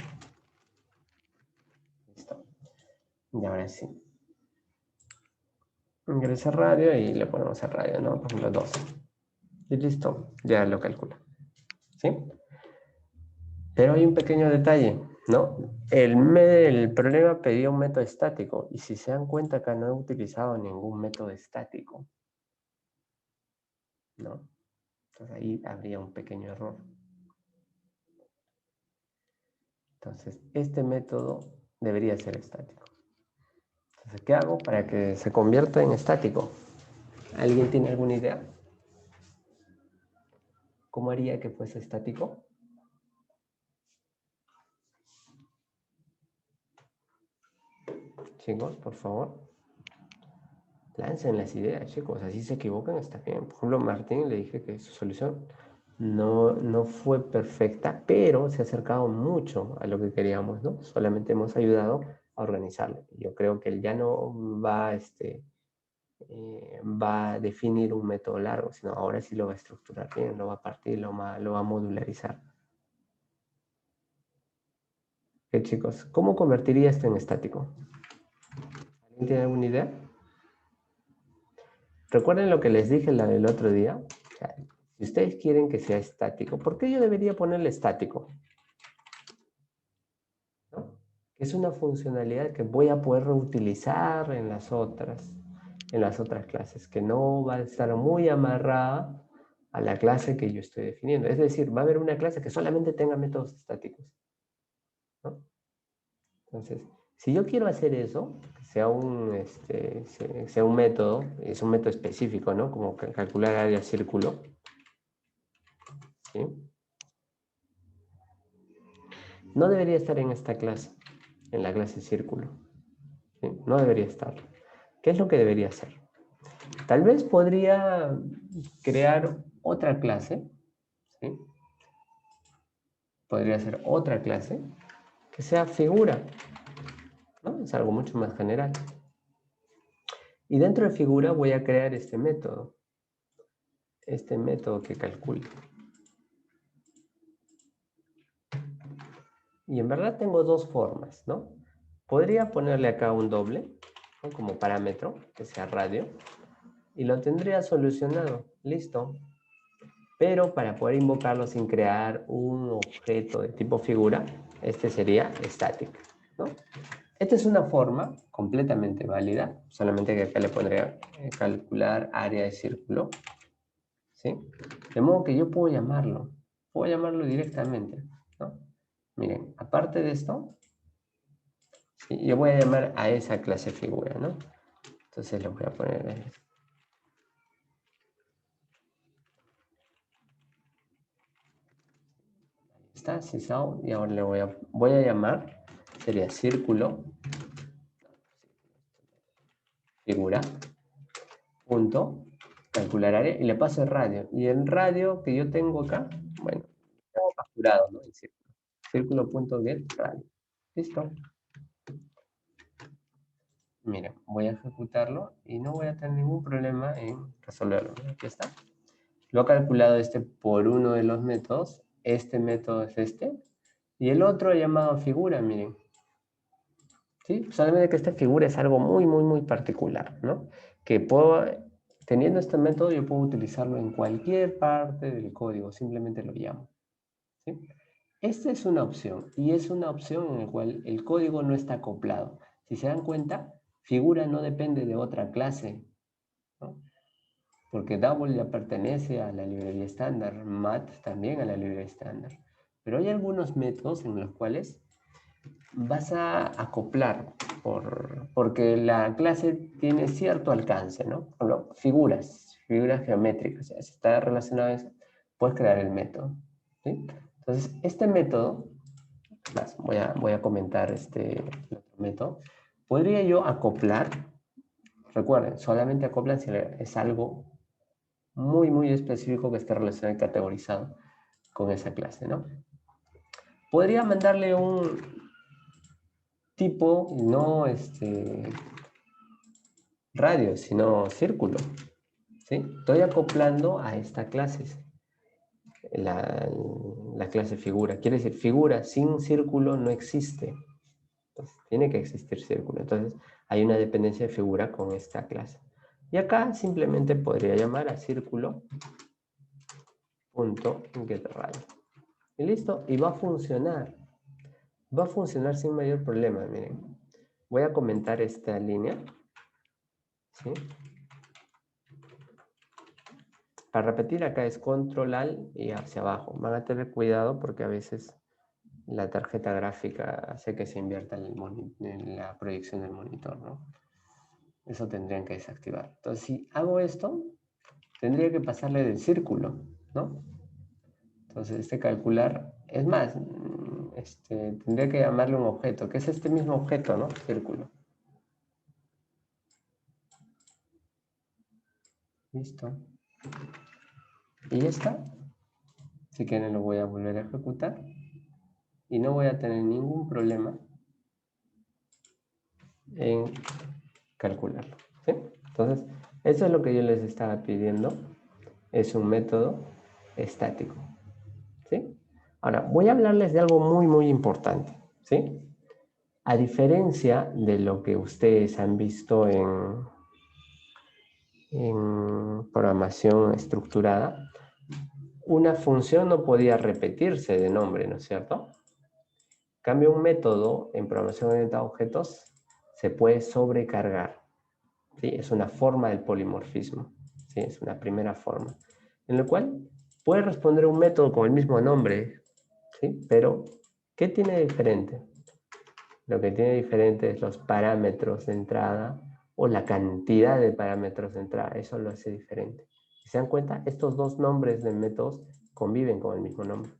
Listo. Y ahora sí. Ingresa radio y le ponemos el radio, ¿no? Por ejemplo, 12. Y listo, ya lo calcula. ¿Sí? Pero hay un pequeño detalle, ¿no? El problema pedía un método estático. Y si se dan cuenta acá no he utilizado ningún método estático, ¿no? Entonces ahí habría un pequeño error. Entonces, este método debería ser estático. Entonces, ¿qué hago para que se convierta en estático? ¿Alguien tiene alguna idea? ¿Cómo haría que fuese estático? Chicos, por favor. Lancen las ideas, chicos. Así se equivocan, está bien. Por ejemplo, Martín le dije que su solución no fue perfecta, pero se ha acercado mucho a lo que queríamos, ¿no? Solamente hemos ayudado a organizarlo. Yo creo que él ya no va, va a definir un método largo, sino ahora sí lo va a estructurar bien, lo va a partir, lo va a modularizar. ¿Qué, chicos? ¿Cómo convertiría esto en estático? ¿Alguien tiene alguna idea? Recuerden lo que les dije la del otro día. O sea, si ustedes quieren que sea estático, ¿por qué yo debería ponerle estático? ¿No? Es una funcionalidad que voy a poder reutilizar en las otras clases, que no va a estar muy amarrada a la clase que yo estoy definiendo. Es decir, va a haber una clase que solamente tenga métodos estáticos, ¿no? Entonces, si yo quiero hacer eso, que sea sea un método, es un método específico, ¿no? Como calcular área círculo, ¿sí? No debería estar en esta clase, en la clase círculo, ¿sí? No debería estar. ¿Qué es lo que debería hacer? Tal vez podría crear otra clase, ¿sí? Podría ser otra clase que sea figura, ¿no? Es algo mucho más general. Y dentro de figura voy a crear este método que calcula. Y en verdad tengo dos formas, ¿no? Podría ponerle acá un doble, ¿no? Como parámetro, que sea radio, y lo tendría solucionado, listo. Pero para poder invocarlo sin crear un objeto de tipo figura, este sería static, ¿no? Esta es una forma completamente válida, solamente que acá le pondría calcular área de círculo, ¿sí? De modo que yo puedo llamarlo directamente, ¿no? Miren, aparte de esto, ¿sí? Yo voy a llamar a esa clase figura, ¿no? Entonces le voy a poner ahí. Está sysout, y ahora le voy a llamar, sería círculo, figura, punto, calcular área, y le paso el radio. Y el radio que yo tengo acá, bueno, tengo capturado, ¿no? El círculo. Círculo.get radio. Listo. Mira, voy a ejecutarlo y no voy a tener ningún problema en resolverlo. Aquí está. Lo ha calculado por uno de los métodos. Este método es este. Y el otro llamado figura, miren. ¿sí? Solamente que esta figura es algo muy particular, ¿no? Que puedo, teniendo este método, yo puedo utilizarlo en cualquier parte del código, simplemente lo llamo, ¿sí? Esta es una opción, y es una opción en la cual el código no está acoplado. Si se dan cuenta, figura no depende de otra clase, ¿no? Porque double ya pertenece a la librería estándar, mat también a la librería estándar. Pero hay algunos métodos en los cuales vas a acoplar porque la clase tiene cierto alcance, ¿no? Por ejemplo, figuras geométricas, si está relacionado a eso, puedes crear el método, ¿sí? Entonces, este método, voy a comentar el otro método, podría yo acoplar, recuerden, solamente acoplan si es algo muy específico que esté relacionado y categorizado con esa clase, ¿no? Podría mandarle un tipo, no radio, sino círculo, ¿sí? Estoy acoplando a esta clase, la clase figura. Quiere decir, figura sin círculo no existe. Entonces, tiene que existir círculo. Entonces, hay una dependencia de figura con esta clase. Y acá simplemente podría llamar a círculo.getRadio. Y listo, y va a funcionar. Va a funcionar sin mayor problema, miren. Voy a comentar esta línea, ¿sí? Para repetir acá es control alt y hacia abajo. Van a tener cuidado porque a veces la tarjeta gráfica hace que se invierta en la proyección del monitor, ¿no? Eso tendrían que desactivar. Entonces, si hago esto, tendría que pasarle del círculo, ¿no? Entonces, calcular, es más, tendría que llamarle un objeto, que es este mismo objeto, ¿no? Círculo. Listo. Y ya está. Si quieren lo voy a volver a ejecutar. Y no voy a tener ningún problema en calcularlo, ¿sí? Entonces, eso es lo que yo les estaba pidiendo. Es un método estático, ¿sí? Ahora, voy a hablarles de algo muy importante, ¿sí? A diferencia de lo que ustedes han visto en programación estructurada, una función no podía repetirse de nombre, ¿no es cierto? En cambio, un método en programación orientada a objetos se puede sobrecargar, ¿sí? Es una forma del polimorfismo, ¿sí? Es una primera forma, en la cual puede responder un método con el mismo nombre, ¿sí? Pero, ¿qué tiene diferente? Lo que tiene diferente es los parámetros de entrada o la cantidad de parámetros de entrada. Eso lo hace diferente. Si se dan cuenta, estos dos nombres de métodos conviven con el mismo nombre.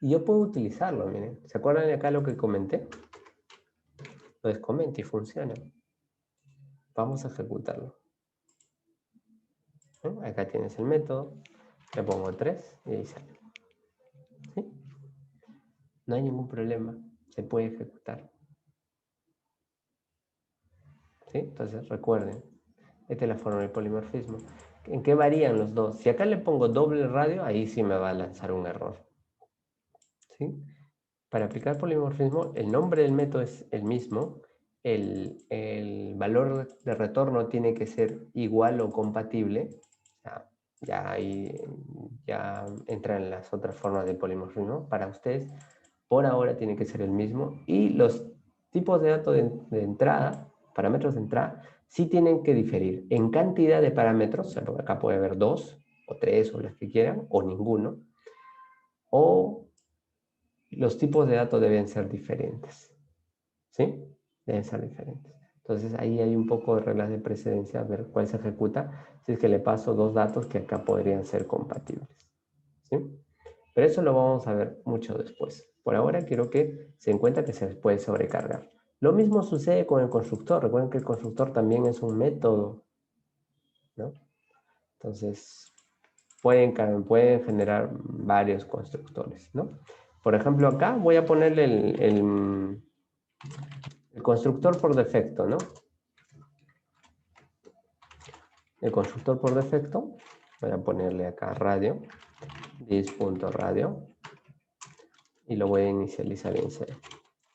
Y yo puedo utilizarlo, miren. ¿Se acuerdan de acá lo que comenté? Pues comenta y funciona. Vamos a ejecutarlo. ¿Sí? Acá tienes el método. Le pongo 3 y ahí sale. ¿Sí? No hay ningún problema. Se puede ejecutar. ¿Sí? Entonces recuerden, esta es la forma del polimorfismo. ¿En qué varían los dos? Si acá le pongo doble radio, ahí sí me va a lanzar un error. ¿Sí? Para aplicar polimorfismo, el nombre del método es el mismo, el valor de retorno tiene que ser igual o compatible. Ya entran las otras formas de polimorfismo. Para ustedes, por ahora tiene que ser el mismo. Y los tipos de datos de entrada, parámetros de entrada, sí tienen que diferir en cantidad de parámetros. O sea, porque acá puede haber 2 o 3 o los que quieran, o ninguno. O los tipos de datos deben ser diferentes. ¿Sí? Deben ser diferentes. Entonces ahí hay un poco de reglas de precedencia, a ver cuál se ejecuta, si es que le paso dos datos que acá podrían ser compatibles. ¿Sí? Pero eso lo vamos a ver mucho después. Por ahora quiero que se den cuenta que se les puede sobrecargar. Lo mismo sucede con el constructor. Recuerden que el constructor también es un método, ¿no? Entonces pueden generar varios constructores, ¿no? Por ejemplo, acá voy a ponerle el constructor por defecto, ¿no? El constructor por defecto, voy a ponerle acá radio, this.radio, y lo voy a inicializar en 0.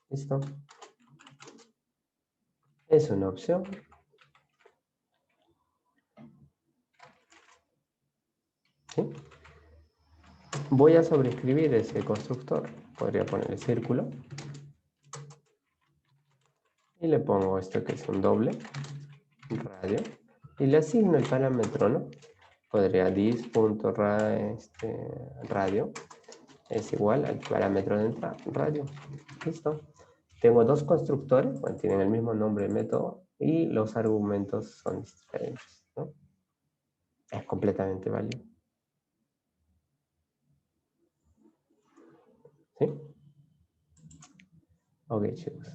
¿Listo? Es una opción. ¿Sí? Voy a sobreescribir ese constructor. Podría ponerle círculo. Y le pongo esto que es un doble radio. Y le asigno el parámetro, ¿no? Podría dis.radio es igual al parámetro de entrada, radio. Listo. Tengo dos constructores, bueno, tienen el mismo nombre de método y los argumentos son diferentes, ¿no? Es completamente válido. ¿Sí? Ok, chicos.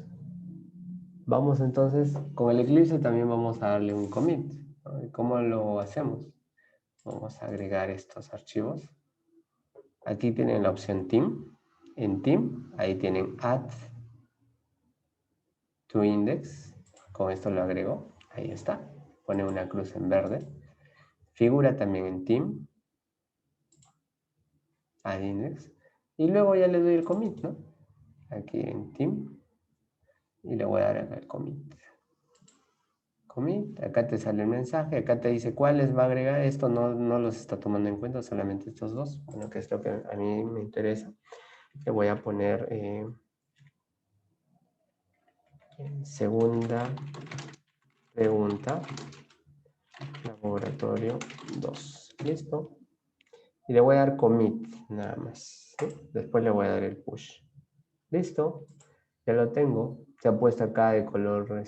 Vamos entonces, con el Eclipse también vamos a darle un commit, ¿no? ¿Y cómo lo hacemos? Vamos a agregar estos archivos. Aquí tienen la opción Team. En Team, ahí tienen Add to Index. Con esto lo agrego. Ahí está. Pone una cruz en verde. Figura también en Team. Add Index. Y luego ya le doy el commit, ¿no? Aquí en Team. Y le voy a dar acá el commit. Commit. Acá te sale el mensaje. Acá te dice cuáles va a agregar. Esto no los está tomando en cuenta. Solamente estos dos. Bueno, que es lo que a mí me interesa. Le voy a poner segunda pregunta, laboratorio 2. ¿Listo? Y le voy a dar commit, nada más. ¿Sí? Después le voy a dar el push. ¿Listo? Ya lo tengo. Se ha puesto acá de color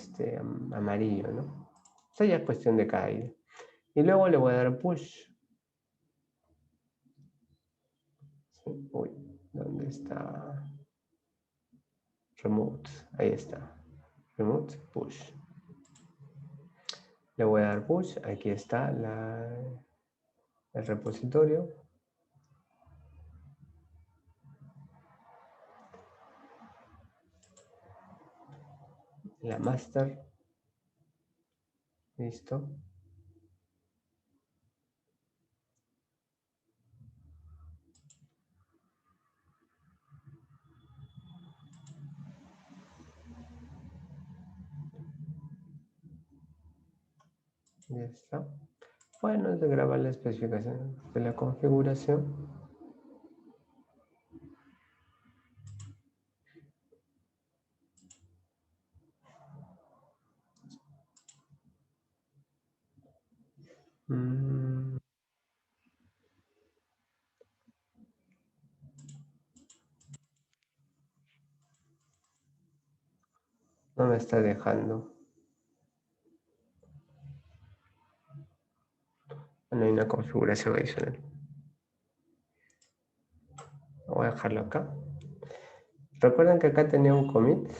amarillo, ¿no? Esto ya es cuestión de cada idea. Y luego le voy a dar push. ¿Sí? Uy, ¿dónde está? Remote. Ahí está. Remote, push. Le voy a dar push. Aquí está el repositorio. La master. Listo. Ya está. Bueno, es de grabar la especificación de la configuración. No me está dejando. No hay una configuración adicional. Voy a dejarlo acá. Recuerden que acá tenía un commit.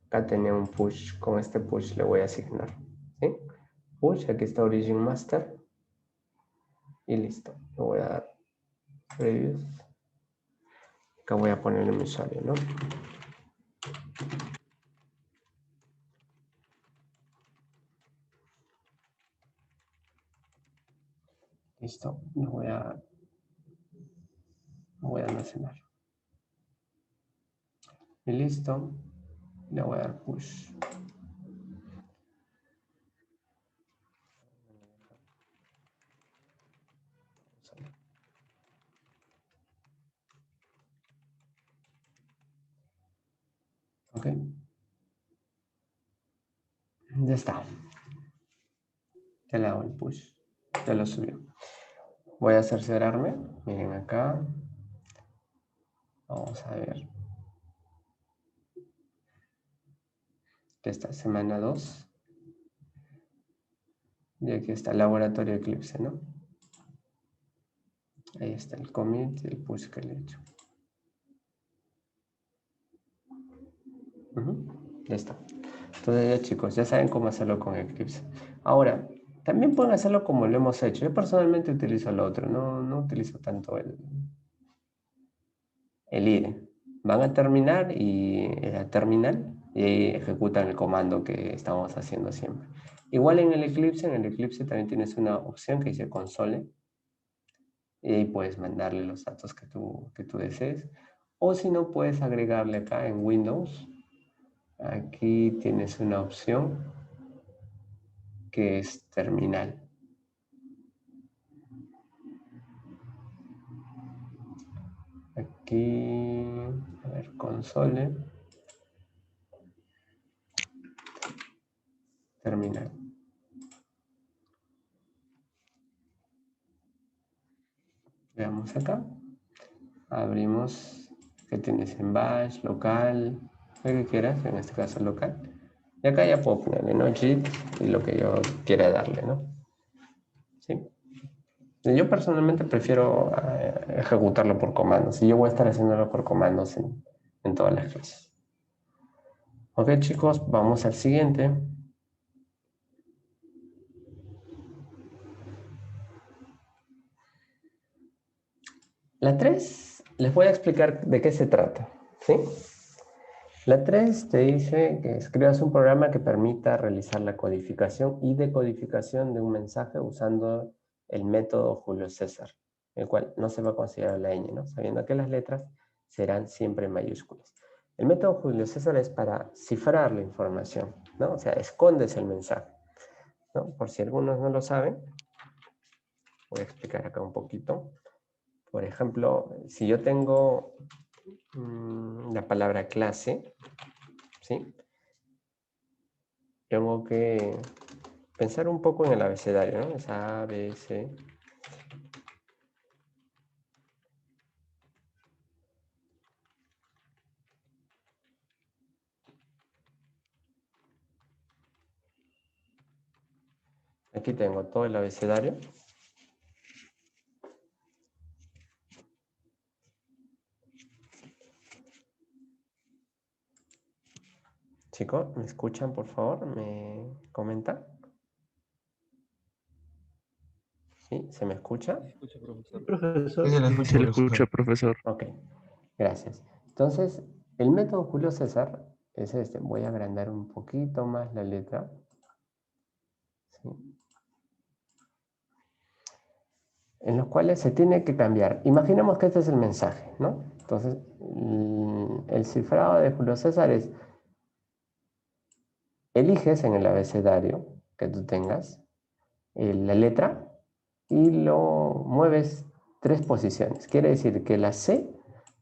Acá tenía un push. Con este push le voy a asignar. ¿Sí? Push, aquí está origin master. Y listo. Le voy a dar previous. Acá voy a poner el usuario, ¿no? Listo. Lo voy a almacenar. Y listo. Le voy a dar push. Ok. Ya está. Ya le hago el push. Ya lo subió. Voy a cerciorarme. Miren acá. Vamos a ver. Que está semana 2. Y aquí está el laboratorio Eclipse, ¿no? Ahí está el commit y el push que le he hecho. Ya está. Entonces ya chicos, ya saben cómo hacerlo con Eclipse. Ahora, también pueden hacerlo como lo hemos hecho. Yo personalmente utilizo el otro, no utilizo tanto el IDE. Van a terminar y terminal y ahí ejecutan el comando que estamos haciendo siempre. Igual en el Eclipse también tienes una opción que dice console. Y ahí puedes mandarle los datos que tú desees. O si no, puedes agregarle acá en Windows Aquí tienes una opción que es terminal. Aquí, a ver, console. Terminal. Veamos acá. Abrimos, ¿qué tienes en bash, local? Lo que quieras, en este caso local. Y acá ya puedo ponerle, ¿no? JIT y lo que yo quiera darle, ¿no? ¿Sí? Yo personalmente prefiero ejecutarlo por comandos. Y yo voy a estar haciéndolo por comandos en todas las clases. Ok, chicos, vamos al siguiente. La 3, les voy a explicar de qué se trata, ¿sí? La 3 te dice que escribas un programa que permita realizar la codificación y decodificación de un mensaje usando el método Julio César, el cual no se va a considerar la ñ, ¿no? Sabiendo que las letras serán siempre mayúsculas. El método Julio César es para cifrar la información, ¿no? O sea, escondes el mensaje, ¿no? Por si algunos no lo saben, voy a explicar acá un poquito. Por ejemplo, si yo tengo la palabra clase, ¿sí? Tengo que pensar un poco en el abecedario, ¿no? Es A, B, C. Aquí tengo todo el abecedario. Chicos, ¿me escuchan, por favor? ¿Me comentan? ¿Sí? ¿Se me escucha? Profesor. Sí, se le Sí, se le escucha, escucha. profesor. Ok, gracias. Entonces, el método Julio César es este. Voy a agrandar un poquito más la letra. ¿Sí? En los cuales se tiene que cambiar. Imaginemos que este es el mensaje, ¿no? Entonces, el cifrado de Julio César es: eliges en el abecedario que tú tengas la letra y lo mueves 3 posiciones. Quiere decir que la C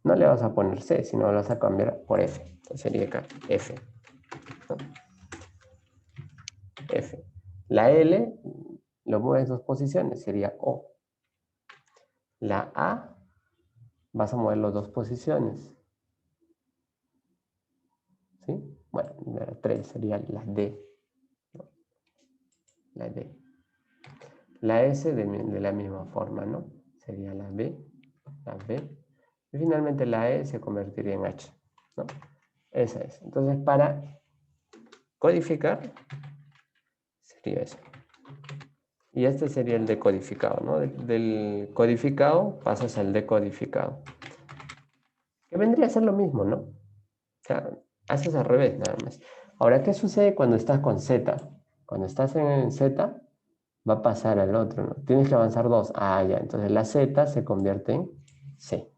no le vas a poner C, sino lo vas a cambiar por F. Entonces sería acá F, ¿no? F. La L lo mueves 2 posiciones, sería O. La A vas a moverlo 2 posiciones. ¿Sí? Bueno, la 3 sería la D, ¿no? La D. La S de la misma forma, ¿no? Sería la B. Y finalmente la E se convertiría en H, ¿no? Esa es. Entonces, para codificar, sería eso. Y este sería el decodificado, ¿no? Del codificado pasas al decodificado. Que vendría a ser lo mismo, ¿no? O sea, haces al revés nada más. Ahora, ¿qué sucede cuando estás con Z? Cuando estás en Z, va a pasar al otro, ¿no? Tienes que avanzar 2. Ah, ya. Entonces la Z se convierte en C.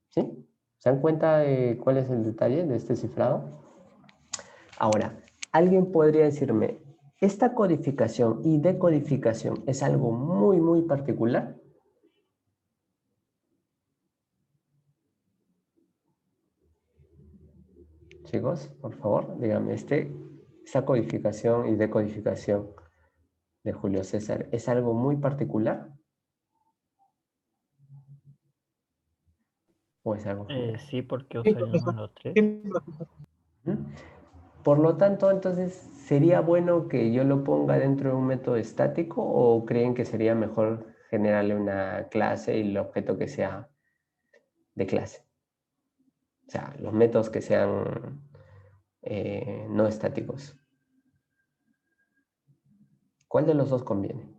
¿Sí? ¿Se dan cuenta de cuál es el detalle de este cifrado? Ahora, alguien podría decirme, ¿esta codificación y decodificación es algo muy, muy particular? Chicos, por favor, díganme, ¿esta codificación y decodificación de Julio César es algo muy particular? ¿O es algo general? Sí, porque Sí, usa el profesor. número 3. Sí, profesor. ¿Mm? Por lo tanto, entonces, ¿sería bueno que yo lo ponga dentro de un método estático o creen que sería mejor generarle una clase y el objeto que sea de clase? O sea, los métodos que sean no estáticos. ¿Cuál de los dos conviene?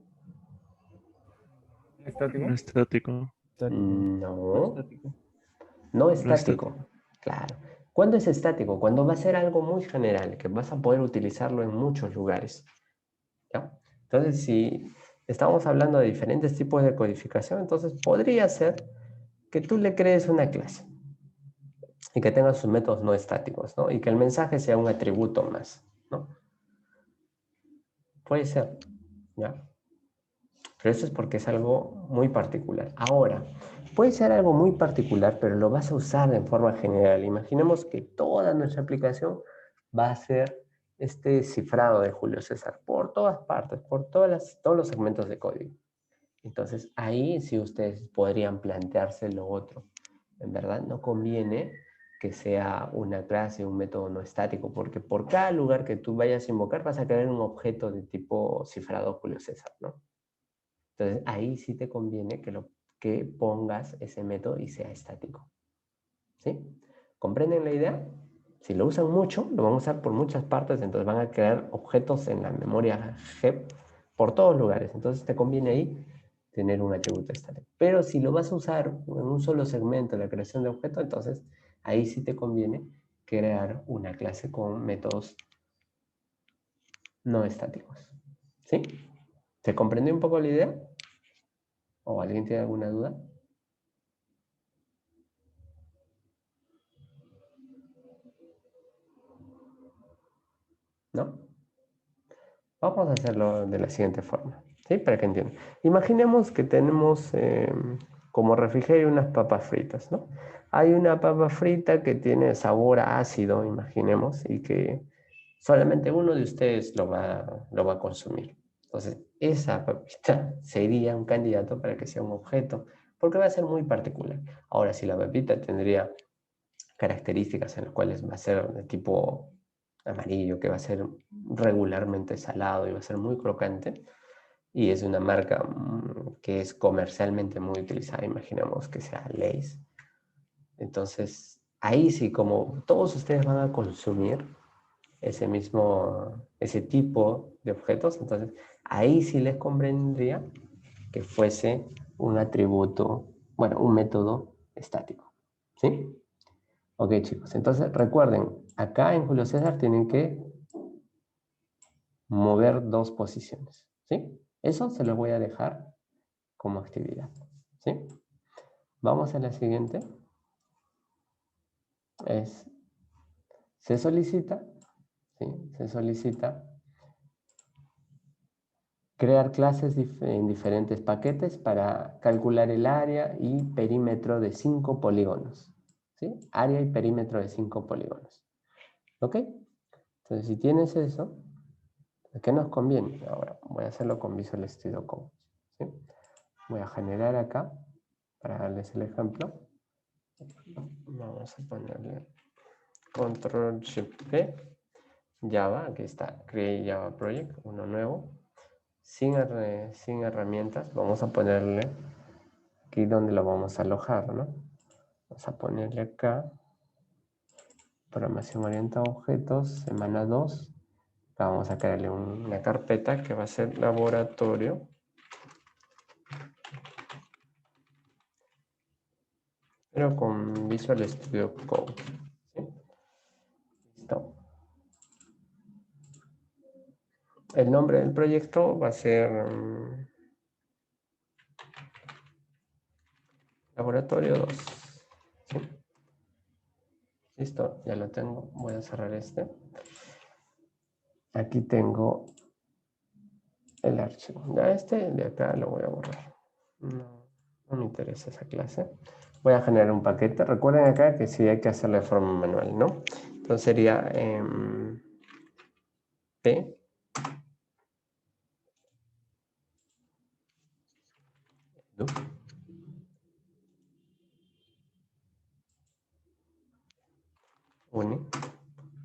¿Estático? No estático. No, Estático. no No estático. estático. Claro. ¿Cuándo es estático? Cuando va a ser algo muy general, que vas a poder utilizarlo en muchos lugares. ¿Ya? Entonces, si estamos hablando de diferentes tipos de codificación, entonces podría ser que tú le crees una clase. y que tenga sus métodos no estáticos, ¿no? Y que el mensaje sea un atributo más, ¿no? Puede ser, ¿ya? Pero eso es porque es algo muy particular. Ahora, puede ser algo muy particular, pero lo vas a usar en forma general. Imaginemos que toda nuestra aplicación va a ser este cifrado de Julio César por todas partes, por todos los segmentos de código. Entonces, ahí sí ustedes podrían plantearse lo otro. En verdad, no conviene que sea una clase, un método no estático, porque por cada lugar que tú vayas a invocar vas a crear un objeto de tipo cifrado Julio César, ¿no? Entonces, ahí sí te conviene que pongas ese método y sea estático. ¿Sí? ¿Comprenden la idea? Si lo usan mucho, lo van a usar por muchas partes, entonces van a crear objetos en la memoria HEP por todos lugares. Entonces, te conviene ahí tener un atributo estático. Pero si lo vas a usar en un solo segmento, la creación de objetos, entonces ahí sí te conviene crear una clase con métodos no estáticos. ¿Sí? ¿Se comprendió un poco la idea? ¿O alguien tiene alguna duda? ¿No? Vamos a hacerlo de la siguiente forma, ¿sí? Para que entiendan. Imaginemos que tenemos como refrigerio unas papas fritas, ¿no? Hay una papa frita que tiene sabor a ácido, imaginemos, y que solamente uno de ustedes lo va a consumir. Entonces, esa papita sería un candidato para que sea un objeto, porque va a ser muy particular. Ahora, si la papita tendría características en las cuales va a ser de tipo amarillo, que va a ser regularmente salado y va a ser muy crocante, y es una marca que es comercialmente muy utilizada, imaginemos que sea Lay's. Entonces, ahí sí, como todos ustedes van a consumir ese tipo de objetos, entonces ahí sí les convendría que fuese un atributo, bueno, un método estático, ¿sí? Ok, chicos, entonces recuerden, acá en Julio César tienen que mover 2 posiciones, ¿sí? Eso se lo voy a dejar como actividad, ¿sí? Vamos a la siguiente. Se solicita, ¿sí? Se solicita crear clases en diferentes paquetes para calcular el área y perímetro de 5 polígonos, ¿sí? Área y perímetro de 5 polígonos, ¿ok? Entonces, si tienes eso, ¿qué nos conviene? Ahora voy a hacerlo con Visual Studio Code, ¿sí? Voy a generar acá, para darles el ejemplo. Vamos a ponerle Ctrl-Shift-P, Java, aquí está, Create Java Project, uno nuevo, sin herramientas. Vamos a ponerle aquí donde lo vamos a alojar, ¿no? Vamos a ponerle acá, programación orientada a objetos, semana 2. Vamos a crearle una carpeta que va a ser laboratorio. Pero con Visual Studio Code. ¿Sí? Listo. El nombre del proyecto va a ser Laboratorio 2. ¿Sí? Listo, ya lo tengo. Voy a cerrar este. Aquí tengo el archivo. Ya este de acá lo voy a borrar. No me interesa esa clase. Voy a generar un paquete. Recuerden acá que sí hay que hacerlo de forma manual, ¿no? Entonces sería P. Uni.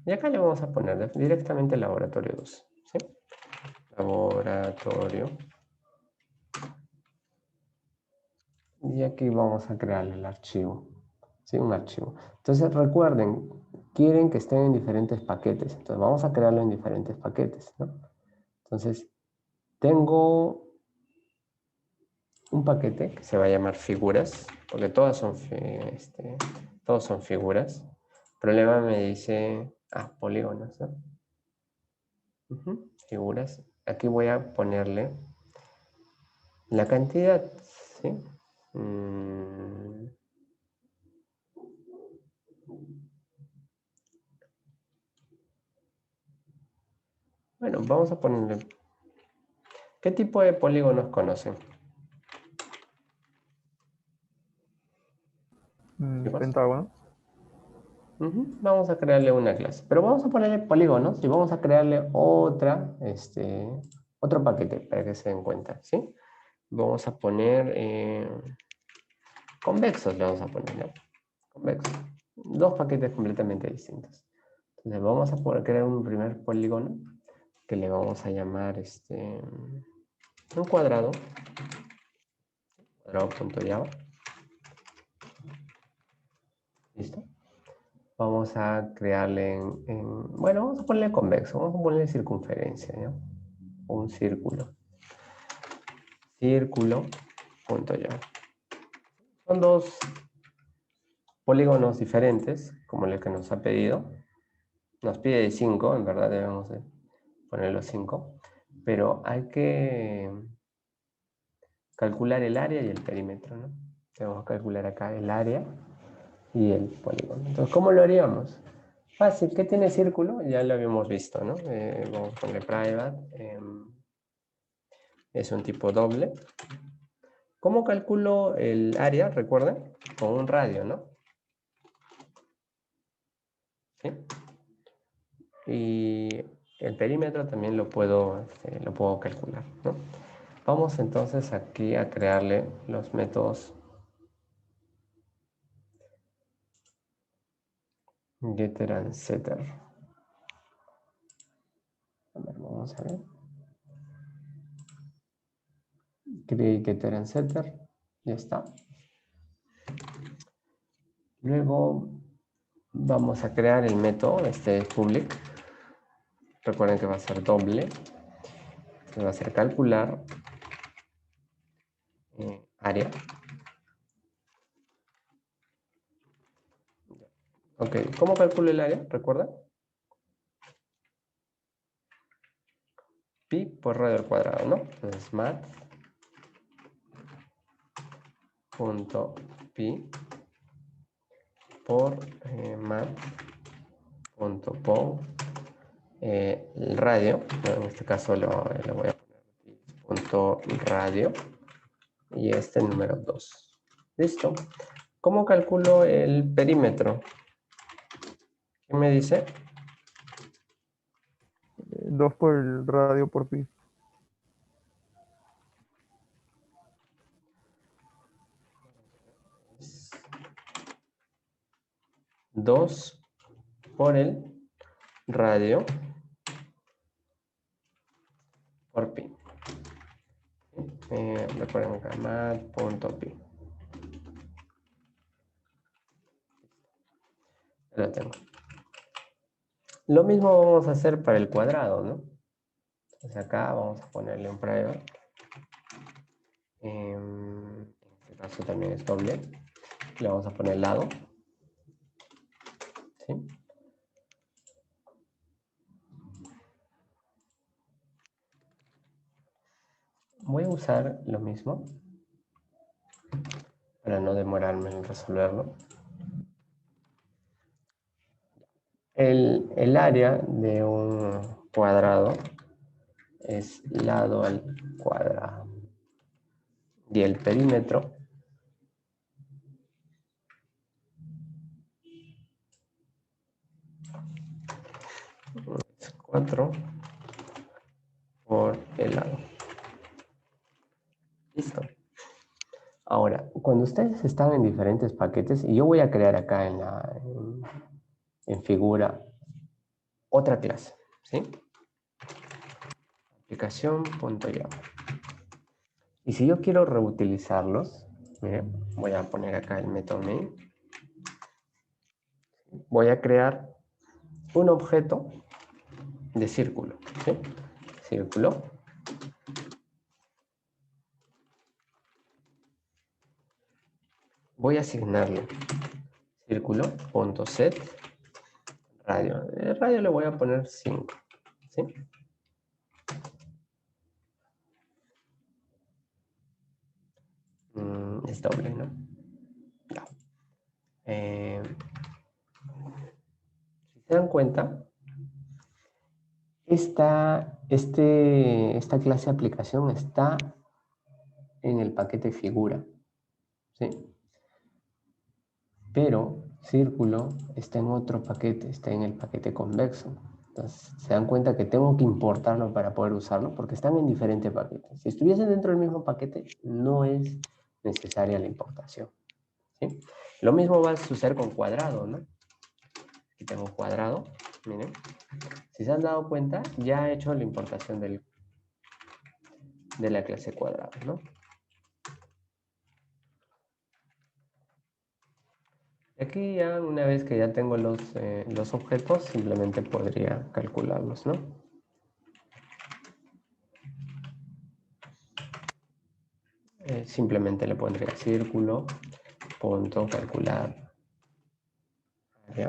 Y acá le vamos a poner directamente laboratorio 2. ¿Sí? Laboratorio. Y aquí vamos a crear el archivo. ¿Sí? Un archivo. Entonces recuerden, quieren que estén en diferentes paquetes. Entonces vamos a crearlo en diferentes paquetes, ¿no? Entonces, tengo un paquete que se va a llamar figuras, porque todos son figuras. El problema me dice, polígonos, ¿no? Figuras. Aquí voy a ponerle la cantidad, ¿sí? Bueno, vamos a ponerle... ¿Qué tipo de polígonos conocen? ¿Qué pasa? Pentágono. Vamos a crearle una clase. Pero vamos a ponerle polígonos y vamos a crearle otro paquete para que se den cuenta, ¿sí? Vamos a poner convexos, le vamos a poner, ¿no? Convexos. Dos paquetes completamente distintos. Entonces vamos a poder crear un primer polígono que le vamos a llamar un cuadrado. Cuadrado.java. ¿Listo? Vamos a crearle bueno, vamos a ponerle convexo, vamos a ponerle circunferencia, ¿no? Un círculo. Círculo.java. Son dos polígonos diferentes, como el que nos ha pedido. Nos pide 5, en verdad debemos de poner los 5. Pero hay que calcular el área y el perímetro, ¿no? Tenemos que calcular acá el área y el polígono. Entonces, ¿cómo lo haríamos? Fácil. ¿Qué tiene círculo? Ya lo habíamos visto, ¿no? Vamos a ponerle private. Es un tipo doble. ¿Cómo calculo el área? Recuerden, con un radio, ¿no? ¿Sí? Y el perímetro también lo puedo calcular, ¿no? Vamos entonces aquí a crearle los métodos getter and setter. A ver, vamos a ver. Create getter and setter. Ya está. Luego vamos a crear el método, public. Recuerden que va a ser doble. Va a ser calcular área. Ok, ¿cómo calculo el área? ¿Recuerda? Pi por radio al cuadrado, ¿no? Entonces, mat.pi por mat.pong el radio, ¿no? En este caso lo voy a poner punto radio y número 2. ¿Listo? ¿Cómo calculo el perímetro? ¿Qué me dice? 2 por el radio por pi. Dos por el radio por pi. Recuerden acá, mat.pi. Lo tengo. Lo mismo vamos a hacer para el cuadrado, ¿no? Entonces acá vamos a ponerle un private. En este caso también es doble. Le vamos a poner lado. ¿Sí? Voy a usar lo mismo para no demorarme en resolverlo. El área de un cuadrado es lado al cuadrado. Y el perímetro es 4 por el lado. Listo. Ahora, cuando ustedes están en diferentes paquetes, y yo voy a crear acá en figura otra clase, ¿sí? Aplicación.java. Y si yo quiero reutilizarlos, miren, voy a poner acá el método main. Voy a crear un objeto de círculo, ¿sí? Círculo. Voy a asignarle círculo.set radio. El radio le voy a poner 5, ¿sí? Es doble, ¿no? No. Si se dan cuenta, Esta clase de aplicación está en el paquete figura, ¿sí? Pero círculo está en otro paquete, está en el paquete convexo. Entonces, se dan cuenta que tengo que importarlo para poder usarlo porque están en diferentes paquetes. Si estuviesen dentro del mismo paquete, no es necesaria la importación, ¿sí? Lo mismo va a suceder con cuadrado, ¿no? Aquí tengo cuadrado, miren. Si se han dado cuenta, ya he hecho la importación de la clase cuadrado, ¿no? Aquí ya, una vez que ya tengo los objetos, simplemente podría calcularlos, ¿no? Simplemente le pondría círculo, punto, calcular. ¿Ya?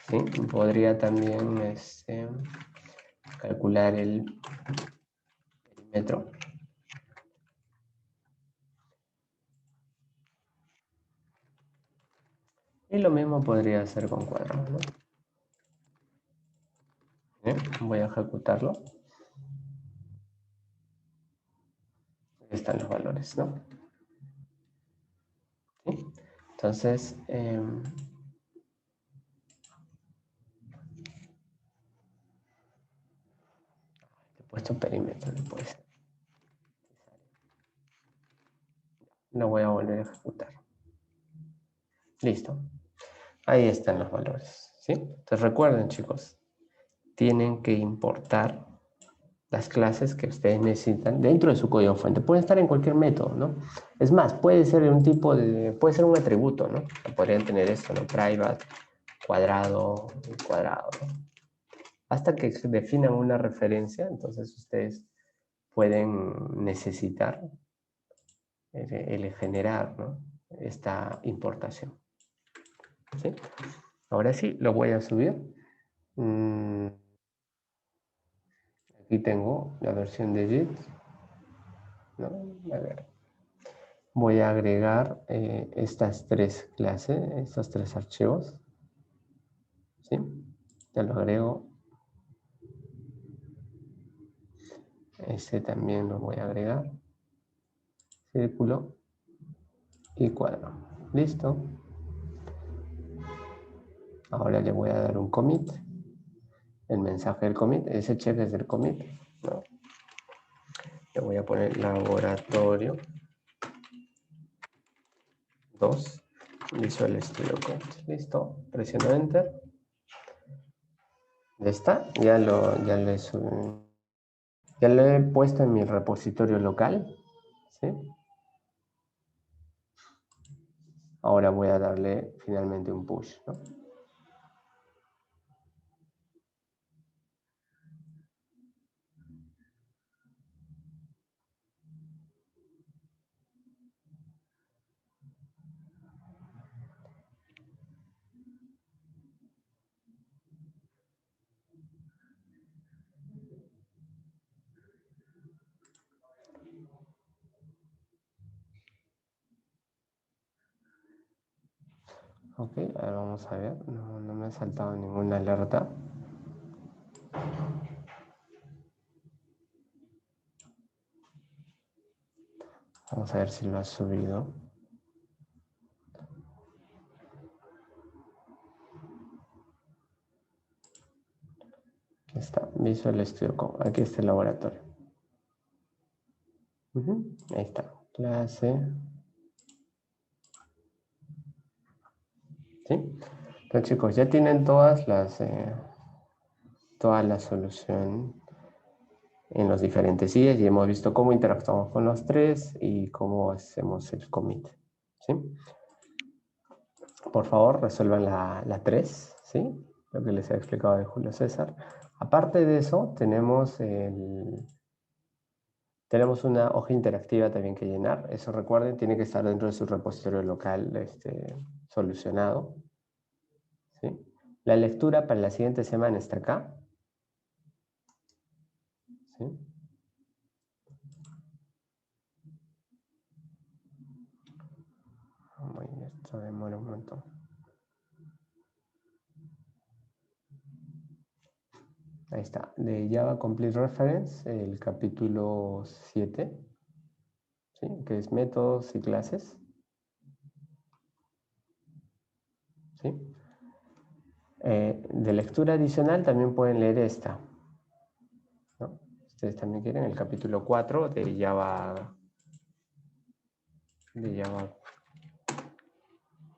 ¿Sí? Podría también calcular el perímetro. Y lo mismo podría hacer con cuadrado, ¿no? Bien, voy a ejecutarlo. Ahí están los valores, ¿no? ¿Sí? Entonces, he puesto perímetro después. Lo voy a volver a ejecutar. Listo. Ahí están los valores, ¿sí? Entonces recuerden, chicos, tienen que importar las clases que ustedes necesitan dentro de su código fuente. Pueden estar en cualquier método, ¿no? Es más, puede ser un tipo de, puede ser un atributo, ¿no? Podrían tener esto, ¿no? Private, cuadrado, cuadrado, ¿no? Hasta que definan una referencia, entonces ustedes pueden necesitar el generar, ¿no? Esta importación, ¿sí? Ahora sí, lo voy a subir. Aquí tengo la versión de JIT, ¿no? A ver. Voy a agregar estas tres clases, estos tres archivos, ¿sí? Ya lo agrego. Este también lo voy a agregar. Círculo y cuadro. Listo. Ahora le voy a dar un commit. El mensaje del commit, ese check es del commit, ¿no? Le voy a poner laboratorio 2 Visual Studio Code. Listo. Presiono Enter. Ya está. Ya lo he puesto en mi repositorio local, ¿sí? Ahora voy a darle finalmente un push, ¿no? Ok, ahora vamos a ver. No me ha saltado ninguna alerta. Vamos a ver si lo ha subido. Aquí está, Visual Studio Code. Aquí está el laboratorio. Ahí está, clase. ¿Sí? Entonces, chicos, ya tienen toda la solución en los diferentes IES y hemos visto cómo interactuamos con los tres y cómo hacemos el commit. ¿Sí? Por favor, resuelvan la 3, ¿sí? Lo que les he explicado de Julio César. Aparte de eso, tenemos una hoja interactiva también que llenar. Eso recuerden, tiene que estar dentro de su repositorio local solucionado. ¿Sí? La lectura para la siguiente semana está acá. ¿Sí? Esto demora un montón. Ahí está, de Java Complete Reference, el capítulo 7, ¿sí? Que es métodos y clases. ¿Sí? De lectura adicional también pueden leer esta, ¿no? Ustedes también quieren el capítulo 4 de Java,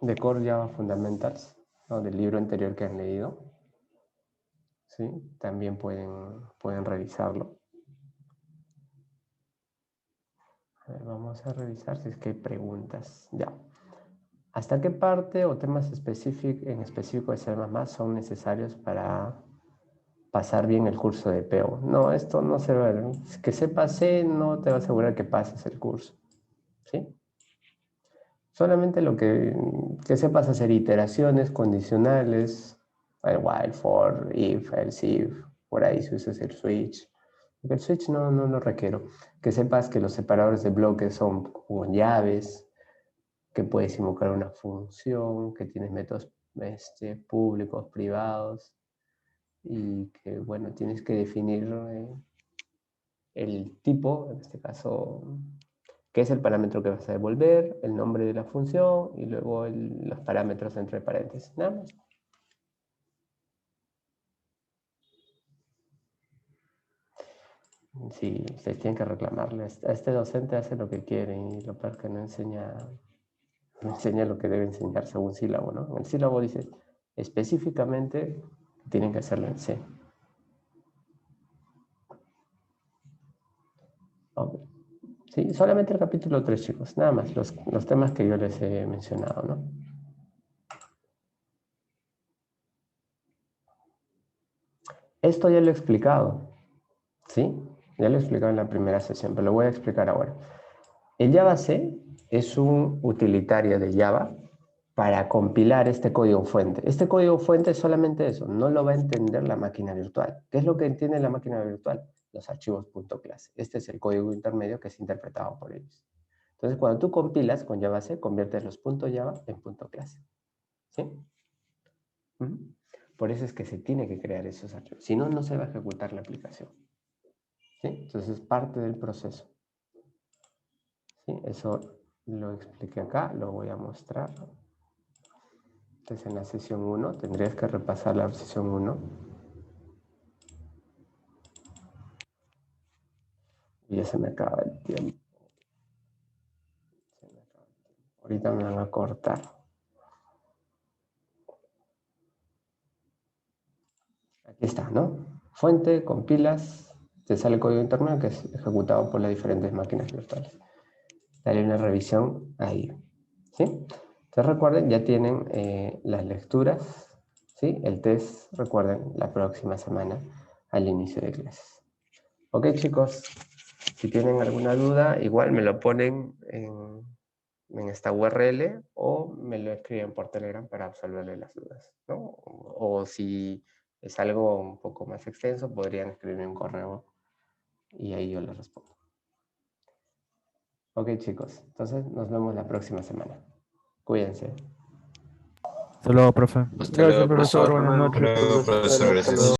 de Core Java Fundamentals, ¿no? Del libro anterior que han leído. ¿Sí? También pueden revisarlo. A ver, vamos a revisar si es que hay preguntas. Ya. ¿Hasta qué parte o temas en específico de C++ son necesarios para pasar bien el curso de PO? No, esto no se va. Que sepas C no te va a asegurar que pases el curso. ¿Sí? Solamente lo que sepas hacer iteraciones condicionales, el while, for, if, else if, por ahí si usas el switch. El switch no lo requiero. Que sepas que los separadores de bloques son con llaves, que puedes invocar una función, que tienes métodos públicos, privados, y que, bueno, tienes que definir el tipo, en este caso, que es el parámetro que vas a devolver, el nombre de la función y luego los parámetros entre paréntesis. Nada más. Sí, ustedes tienen que reclamarle. A este docente hace lo que quiere y lo peor que no enseña lo que debe enseñar según sílabo, ¿no? En el sílabo dice específicamente tienen que hacerlo en C. Okay. Sí, solamente el capítulo 3, chicos, nada más, los temas que yo les he mencionado, ¿no? Esto ya lo he explicado, ¿sí? Ya lo he explicado en la primera sesión, pero lo voy a explicar ahora. El Java C es un utilitario de Java para compilar este código fuente. Este código fuente es solamente eso, no lo va a entender la máquina virtual. ¿Qué es lo que entiende la máquina virtual? Los archivos .clase. Este es el código intermedio que es interpretado por ellos. Entonces, cuando tú compilas con Java C, conviertes los .java en .clase. ¿Sí? Por eso es que se tiene que crear esos archivos. Si no, no se va a ejecutar la aplicación. ¿Sí? Entonces, es parte del proceso. ¿Sí? Eso lo expliqué acá, lo voy a mostrar. Entonces, en la sesión 1, tendrías que repasar la sesión 1. Y ya se me acaba el tiempo. Ahorita me van a cortar. Aquí está, ¿no? Fuente, compilas, te sale el código interno que es ejecutado por las diferentes máquinas virtuales. Dale una revisión ahí. ¿Sí? Entonces recuerden, ya tienen las lecturas, ¿sí? El test, recuerden, la próxima semana al inicio de clases. Ok, chicos, si tienen alguna duda, igual me lo ponen en esta URL o me lo escriben por Telegram para absolverle las dudas, ¿no? O si es algo un poco más extenso, podrían escribirme un correo y ahí yo les respondo. Ok, chicos, entonces nos vemos la próxima semana. Cuídense. Hasta luego, profe. Hasta Gracias, luego, profesor. profesor. Buenas noches. Hasta luego, profesor. Gracias.